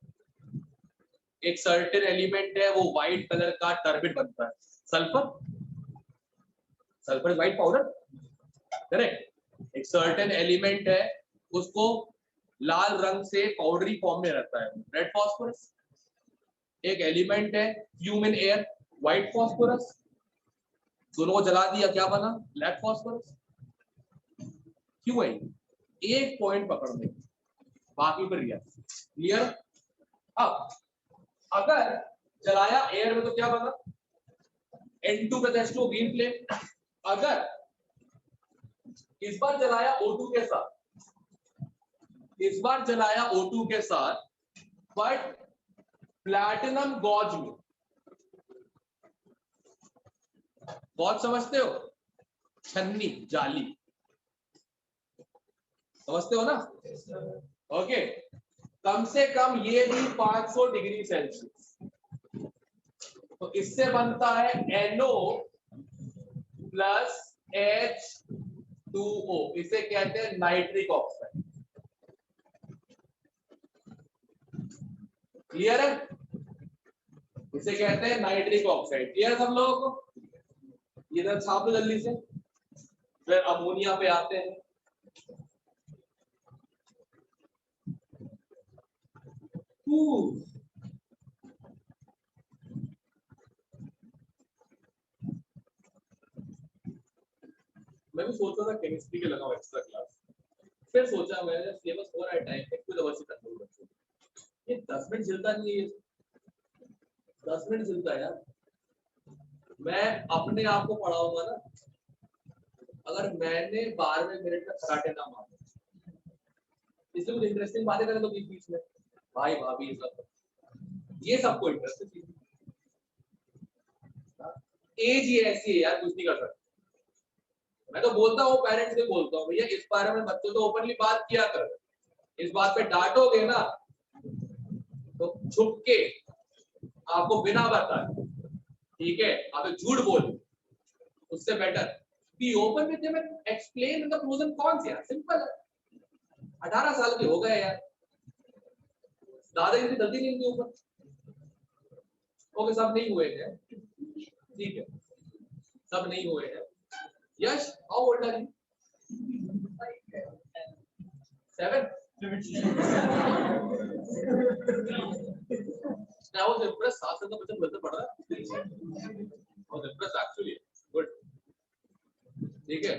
एक सर्टेन एलिमेंट है, वो व्हाइट कलर का टर्बिड बनता है, sulphur. Sulphur is white powder, correct. एक सर्टेन एलिमेंट है, उसको लाल रंग से पाउडरी फॉर्म में रहता है, रेड फॉस्फोरस। एक एलिमेंट है fume in air, white phosphorus. दोनों को जला दिया, क्या बना? Black phosphorus. क्यों है? एक पॉइंट पकड़ने, बाकी पर रिएक्शन। क्लियर? अब अगर जलाया एयर में तो क्या बना? N2 + H2 green flame. अगर इस बार जलाया O2 के साथ, इस बार जलाया O2 के साथ, बट प्लैटिनम गॉज में, गॉज समझते हो? छन्नी, जाली, समझते हो ना? ओके, कम से कम ये भी 500 डिग्री सेल्सियस, तो इससे बनता है NO + H2O। इसे कहते हैं नाइट्रिक ऑक्साइड। क्लियर है? इसे कहते हैं नाइट्रिक ऑक्साइड। क्लियर सब लोगों को? इधर छाप लो जल्दी से। फिर अमोनिया पे आते हैं। मैं भी सोच रहा था केमिस्ट्री के लगाऊं एक्स्ट्रा क्लास, फिर सोचा मैंने सिलेबस हो रहा है टाइम पे खुद अवश्य कर लूंगा। ये 10 मिनट चलता नहीं है, 10 मिनट चलता है यार। मैं अपने आप को पढ़ाऊंगा ना, अगर मैंने 12वें मिनट में कराटे ना मारा, इसलिए कुछ इंटरेस्टिंग बातें करें तो बीच बीच में भाई भाभी ये सबको इंटरेस्ट है। एज ही ऐसी है यार, कुछ नहीं कर सकते। मैं तो बोलता हूँ, पेरेंट्स से बोलता हूँ, भैया इस बारे में बच्चों तो ओपनली बात किया कर, इस बात पे डांटोगे ना तो छुप के आपको बिना बताए, ठीक है, आप झूठ बोल, उससे better be open with them and explain the pros and cons. यार सिंपल है। 18 साल के हो गए यार, दादाजी की गलती नहीं इनके ऊपर। ओके, सब नहीं हुए हैं, ठीक है, सब नहीं हुए हैं। Yash, how old are you? 7? I was impressed. 7 साल का बच्चा गलत पढ़ रहा है। I was impressed actually. Good. ठीक है।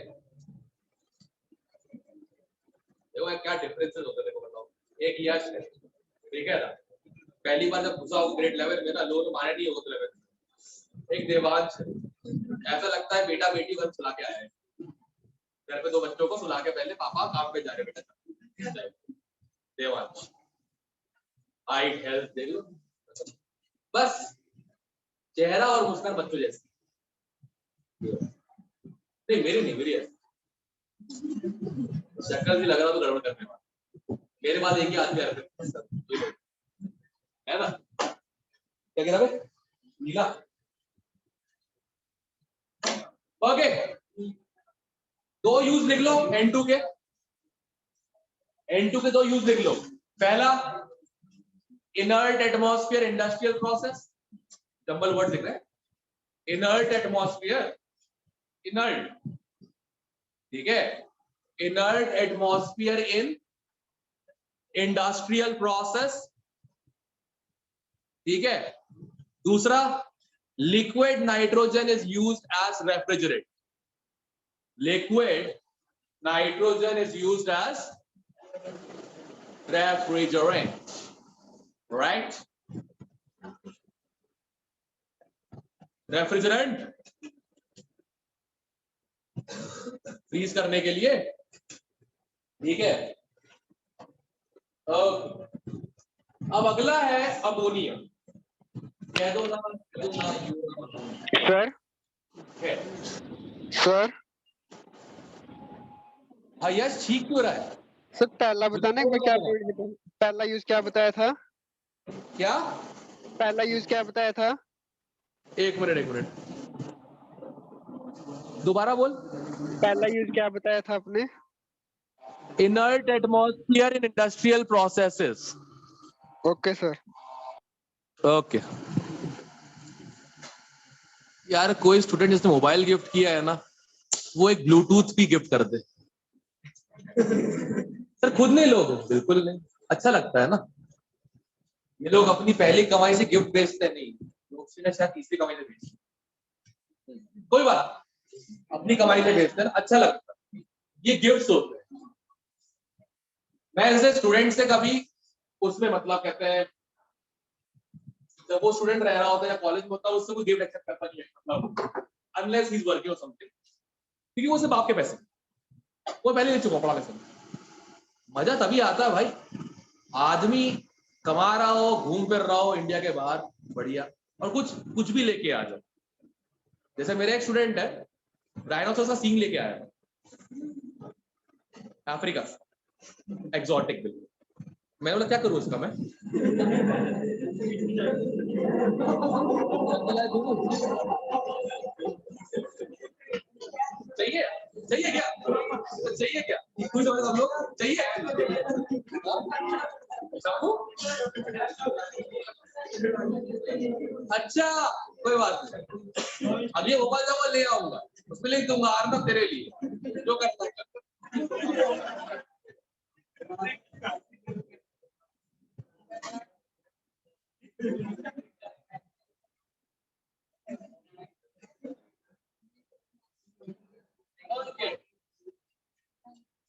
देखो क्या डिफरेंसेस होते हैं, देखो बताओ। एक यश है, ठीक है ना, पहली बार जब घुसा हो ग्रेड 11 में ना, लोग माने नहीं होते लेवल। एक देवांश है, ऐसा लगता है बेटा बेटी वन सुला के आया है, घर पे 2 बच्चों को सुला के पहले पापा काम पे जा रहे बेटा। देवांश हाइट हेल्थ देख लो, बस चेहरा और मुस्कान बच्चों जैसी। नहीं मेरी नहीं, मेरी है शक्ल भी लग रहा तो गड़बड़ करने वाला। मेरे बाद एक ही आदमी है ना, क्या कह रहा है नीला? ओके, 2 यूज लिख लो N2 के। N2 के 2 यूज लिख लो। पहला, inert atmosphere industrial process, double word लिख रहे हैं, इनर्ट एटमॉस्फेयर, इनर्ट, ठीक है, inert atmosphere in industrial process, ठीक है। दूसरा, liquid nitrogen is used as refrigerant, liquid nitrogen is used as refrigerant, right, refrigerant freeze करने के लिए, ठीक है। अब अगला है अमोनिया। कह दो ना सर। सर हाँ यस, ठीक क्यों रहा है? सर पहला बताना एक बार, क्या पहला यूज क्या बताया था? क्या पहला यूज क्या बताया था? एक मिनट दोबारा बोल। पहला यूज क्या बताया था आपने? Inert atmosphere in industrial processes. Okay sir. Okay यार, कोई स्टूडेंट जिसने मोबाइल गिफ्ट किया है ना, वो एक ब्लूटूथ भी गिफ्ट कर दे। सर खुद नहीं लोगे? बिल्कुल नहीं, अच्छा लगता है ना। ये लोग अपनी पहली कमाई से गिफ्ट बेचते नहीं, लोग शायद तीसरी कमाई से बेचते, कोई बात, अपनी कमाई से बेचते हैं, अच्छा लगता है। ये गिफ्ट्स होते हैं। मैं ऐसे स्टूडेंट से कभी उसमें मतलब कहते हैं, जब वो स्टूडेंट रह रहा होता है या कॉलेज में होता है, उससे कोई गिफ्ट एक्सेप्ट करता नहीं है, मतलब अनलेस ही इज वर्किंग और समथिंग, क्योंकि वो सिर्फ आपके पैसे, वो पहले ले चुका पड़ा पैसे। मजा तभी आता है भाई, आदमी कमा रहा हो, घूम फिर रहा हो इंडिया के बाहर, बढ़िया, और कुछ भी लेके आ जाए। जैसे मेरे एक स्टूडेंट है, डायनासोर का सींग लेके आया अफ्रीका से, एक्सोटिक बिल्कुल। मैं बोला क्या करूं उसका मैं? चाहिए चाहिए क्या? चाहिए क्या? कुछ हम लोग चाहिए अच्छा कोई बात नहीं, अब ये मोबाइल जब मैं ले आऊंगा उसमें लिख दूंगा आर्नब तेरे लिए, जो करना है।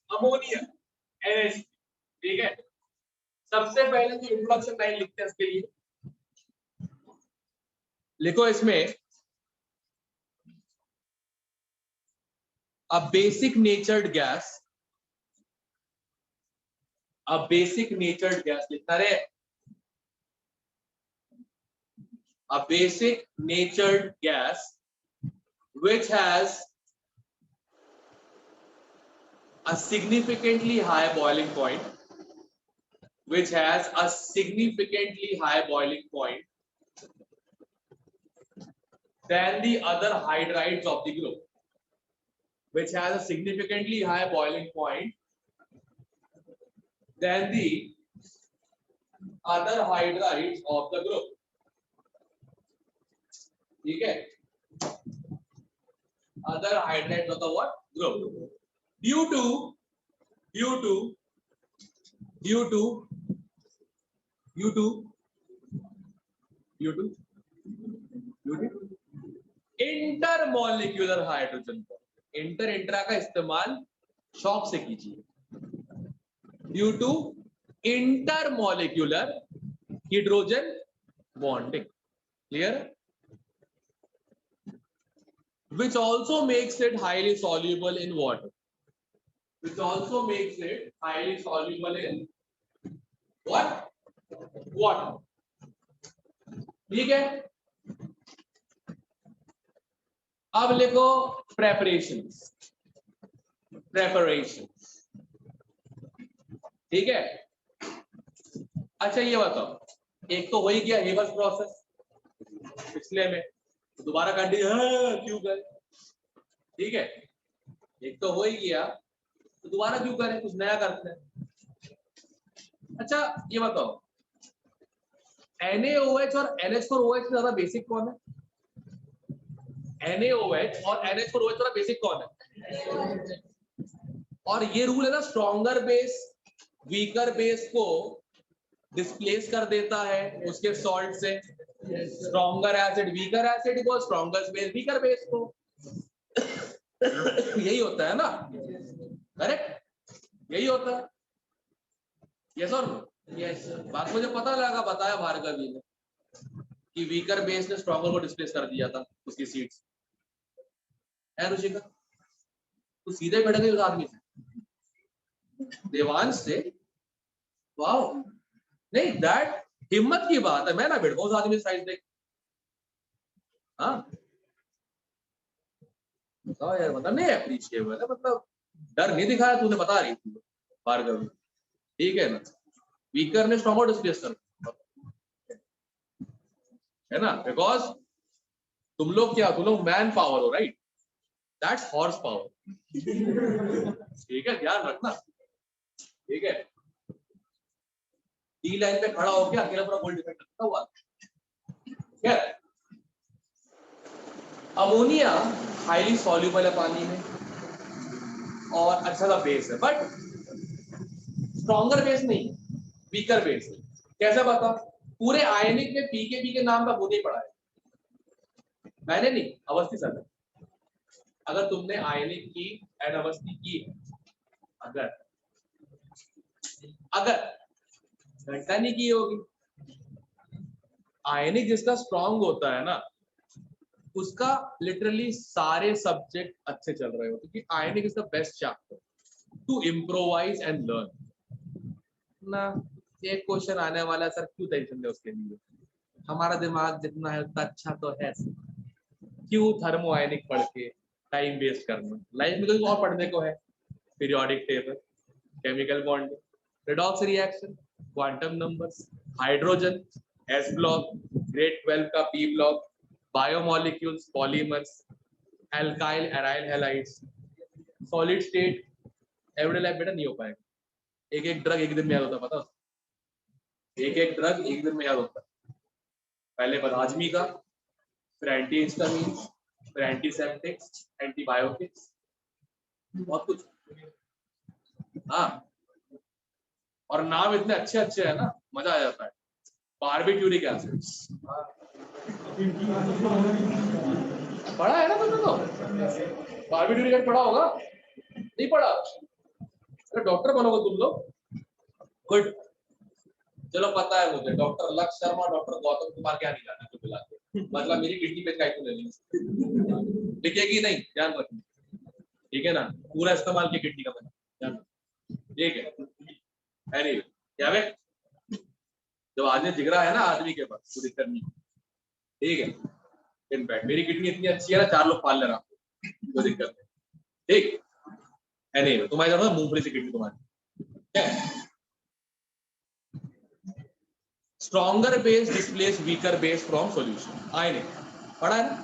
अमोनिया NH, ठीक है। सबसे पहले जो इंट्रोडक्शन लाइन लिखते हैं इसके लिए लिखो इसमें a basic natured gas, a basic natured gas लिखना रे, a basic natured gas which has a significantly high boiling point, which has a significantly high boiling point than the other hydrides of the group, which has a significantly high boiling point than the other hydrides of the group. ठीक है, other hydrides of the what group, due to intermolecular hydrogen bond. Intra का इस्तेमाल शॉक से कीजिए, due to intermolecular hydrogen bonding, clear, which also makes it highly soluble in water, which also makes it highly soluble in what, water, ठीक है। अब लिखो preparations, ठीक है। अच्छा ये बताओ, एक तो हो ही गया हेबर्स प्रोसेस पिछले में, तो दोबारा कंटिन्यू क्यों करें, ठीक है, एक तो हो ही गया तो दोबारा क्यों करें, कुछ नया करते हैं। अच्छा ये बताओ, NaOH और NH4OH से ज्यादा बेसिक कौन है? NaOH और NH4OH वाला बेसिक कौन है? और ये रूल है ना, स्ट्रॉन्गर बेस वीकर बेस को डिस्प्लेस कर देता है उसके सॉल्ट से, स्ट्रॉन्गर एसिड वीकर एसिड को, स्ट्रॉन्गर बेस वीकर बेस को, यही होता है ना, करेक्ट, यही होता है, यस और नो? यस, बात मुझे पता लगा, बताया भार्गवी ने कि वीकर बेस ने स्ट्रॉन्गर को डिस्प्लेस कर दिया था उसकी सीट्स है। रुचिका तू सीधे बैठ गई उस आदमी से, देवांश से, वाओ, नहीं दैट हिम्मत की बात है, मैं ना बैठ उस आदमी साइड देख, हाँ बताओ यार, मतलब नहीं अप्रिशिएबल है, मतलब डर नहीं दिखाया तूने, बता रही थी भार्गवी, ठीक है ना, वीकर ने स्ट्रॉन्गर डिस्प्लेस कर, है ना, बिकॉज तुम लोग क्या, तुम लोग मैन पावर हो, राइट, दैट्स हॉर्स पावर, ठीक है, ध्यान रखना, ठीक है। डी लाइन पे खड़ा हो गया अकेला पूरा गोल डिफेंड करता हुआ, क्या अमोनिया हाईली सॉल्युबल है पानी में और अच्छा सा बेस है, बट स्ट्रॉन्गर बेस नहीं, वीकर बेस है। कैसे बता, पूरे आयनिक में पीके के नाम का मुझे पढ़ा है मैंने, नहीं अवस्थी सर, अगर तुमने आयनिक की एंड अवस्थी की, अगर घंटा नहीं की होगी, आयनिक जिसका स्ट्रॉन्ग होता है ना उसका लिटरली सारे सब्जेक्ट अच्छे चल रहे होते, क्योंकि ionic is the best chapter to improvise and learn ना। एक क्वेश्चन आने वाला सर, क्यों टेंशन ले उसके लिए, हमारा दिमाग जितना है उतना अच्छा तो है, क्यों थर्मो आयनिक पढ़ के टाइम वेस्ट करना, लाइफ में तो और पढ़ने को है, periodic table, chemical bonding, redox reaction, quantum numbers, hydrogen, S block, grade 12 का P block, biomolecules, polymers, alkyl aryl halides, solid state, everyday life बेटा नहीं हो पाएगा, एक एक ड्रग एक दिन में याद होता, पता, एक एक ड्रग एक दिन में याद होता, पहले बदहजमी का, फिर एंटी हिस्टामिन्स, फिर एंटीसेप्टिक्स, एंटीबायोटिक्स, बहुत कुछ। हाँ, और नाम इतने अच्छे अच्छे है ना, मजा आ जाता है। बारबिट्यूरिक एसिड पढ़ा है ना तुमने? तो बारबिट्यूरिक एसिड पढ़ा होगा, नहीं पढ़ा? अरे डॉक्टर बनोगे तुम लोग, गुड। चलो पता है मुझे, डॉक्टर लक्ष्य शर्मा, डॉक्टर गौतम कुमार क्या नहीं जाना, तो मिला के मतलब मेरी किडनी पे का ले ली, लिखेगी नहीं, ध्यान रखना, ठीक है ना? पूरा इस्तेमाल की किडनी का बना, ध्यान, ठीक है। एनीवे क्या है, जब आदमी जिगरा है ना आदमी के पास, कोई दिक्कत नहीं, ठीक है। इनफैक्ट मेरी किडनी इतनी अच्छी है ना, 4 लोग पाल ले रहा हूँ, कोई दिक्कत नहीं, ठीक। एनीवे तुम्हारी जरूरत मूंगफली से किडनी तुम्हारी। Stronger base displace weaker base from solution, आए नहीं पढ़ा है ना?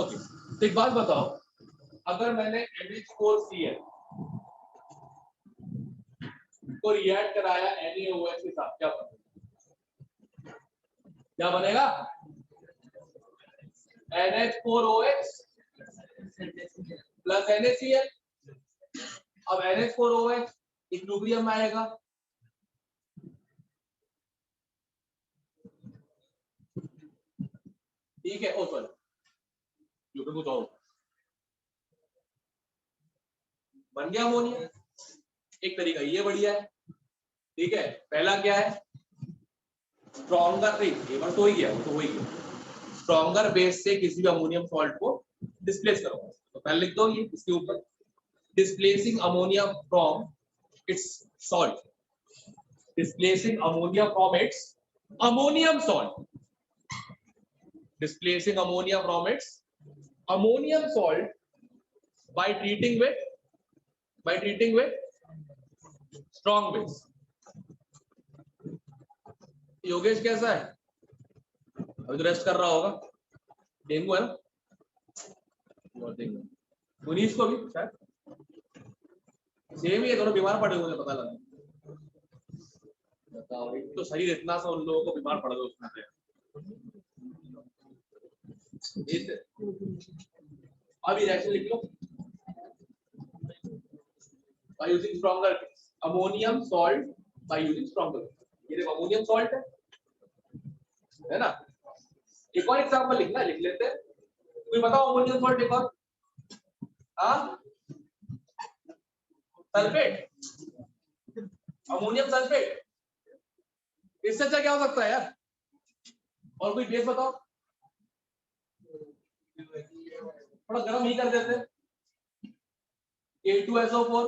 ओके, तो एक बात बताओ, अगर मैंने NH4Cl को रिएक्ट कराया NaOH के साथ, क्या बनेगा? क्या बनेगा? NH4OH plus NaCl। अब NH4OH इक्विलिब्रियम में आएगा, ठीक है। ओ सॉरी, कुछ और बन गया अमोनिया। एक तरीका ये बढ़िया है, ठीक है। पहला क्या है, स्ट्रॉन्गर, ये बार तो ही गया, वो तो हो ही गया, स्ट्रॉन्गर बेस से किसी भी अमोनियम सॉल्ट को डिस्प्लेस करो। तो पहले लिख दो ये इसके ऊपर, displacing ammonia from its salt, displacing ammonia from its ammonium salt, displacing ammonia from its ammonium salt by treating with strong base। Yogesh कैसा है? अभी तो रेस्ट कर रहा होगा, डेंगू है ना? डेंगू, मुनीष को भी शायद सेम ही है, दोनों बीमार पड़े हुए, पता लगा। बताओ, एक तो शरीर इतना सा उन लोगों को बीमार पड़ गए उसमें से। अभी रिएक्शन लिख लो, by using stronger ammonium salt, by using stronger, ये देखो अमोनियम सॉल्ट है ना। एक और एग्जांपल लिखना, लिख लेते हैं, कोई बताओ अमोनियम सॉल्ट एक और। हाँ, सल्फेट, अमोनियम सल्फेट, इससे अच्छा क्या हो सकता है यार? और कोई बेस बताओ, थोड़ा गर्म ही कर देते, A2SO4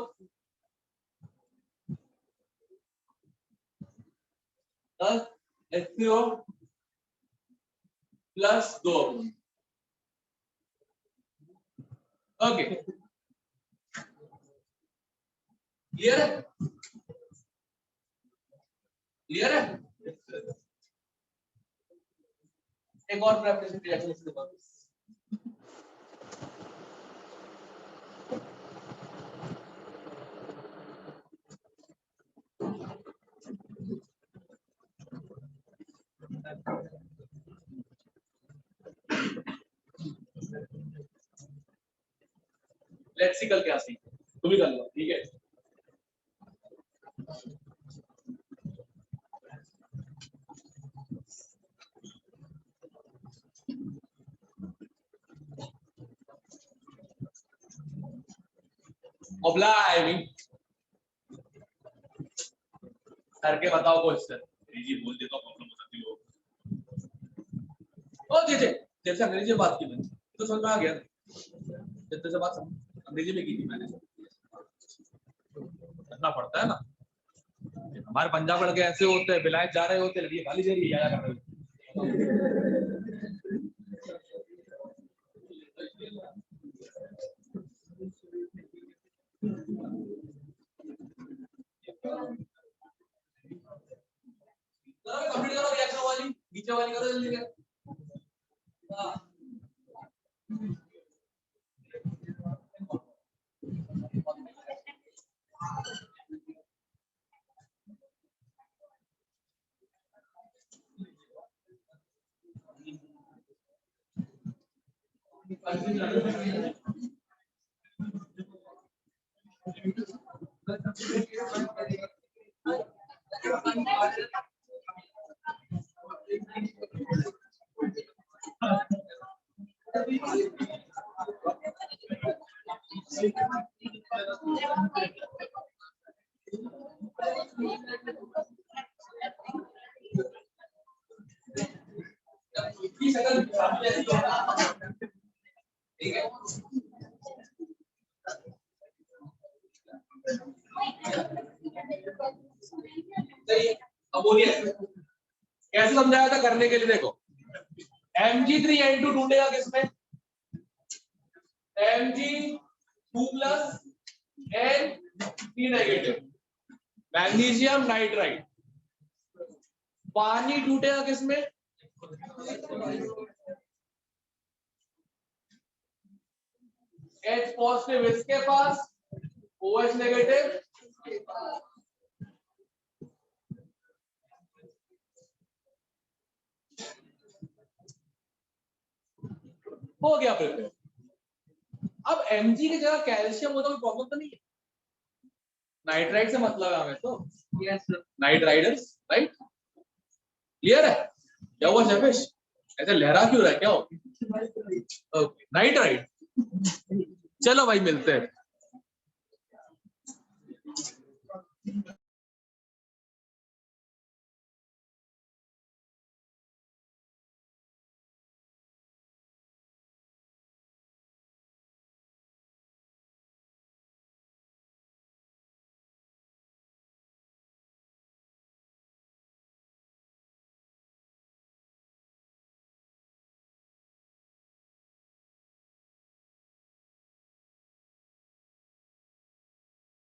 H3O plus 2। Okay, clear है? क्लियर है? एक और प्रेपरेशन रिएक्शन इसके बाद, लेट्स सी कल क्या सीखे, तुम ही कर लो, ठीक है। ऑब्लाइविंग करके बताओ क्वेश्चन, जी बोल देता हूं, प्रॉब्लम हो सकती है। ओ जी जी, जैसे अंग्रेजी में बात की मैंने तो समझ में आ गया, जैसे बात अंग्रेजी में की थी मैंने, करना पड़ता है ना। हमारे पंजाब लड़के ऐसे होते हैं, विलायत जा रहे होते हैं, लड़की गाली दे रही है, आया कर रहे कंप्लीट करो, रिएक्शन वाली नीचे वाली करो जल्दी से। ठीक है, अब बोलिए कैसे समझाया था करने के लिए। देखो Mg3N2 ढूंढेगा किसमें, Mg2 plus N3 negative, magnesium nitride. पानी टूटेगा किसमें, H पॉजिटिव इसके पास, OH नेगेटिव हो गया प्रिपेयर। अब Mg की जगह कैल्शियम होता कोई प्रॉब्लम तो नहीं है, नाइट्राइड से मतलब है हमें तो, नाइट्राइडर्स, राइट? क्लियर है? क्या हुआ शफेश, ऐसे लहरा क्यों रहा है, क्या हो? Okay nitride. चलो भाई मिलते हैं।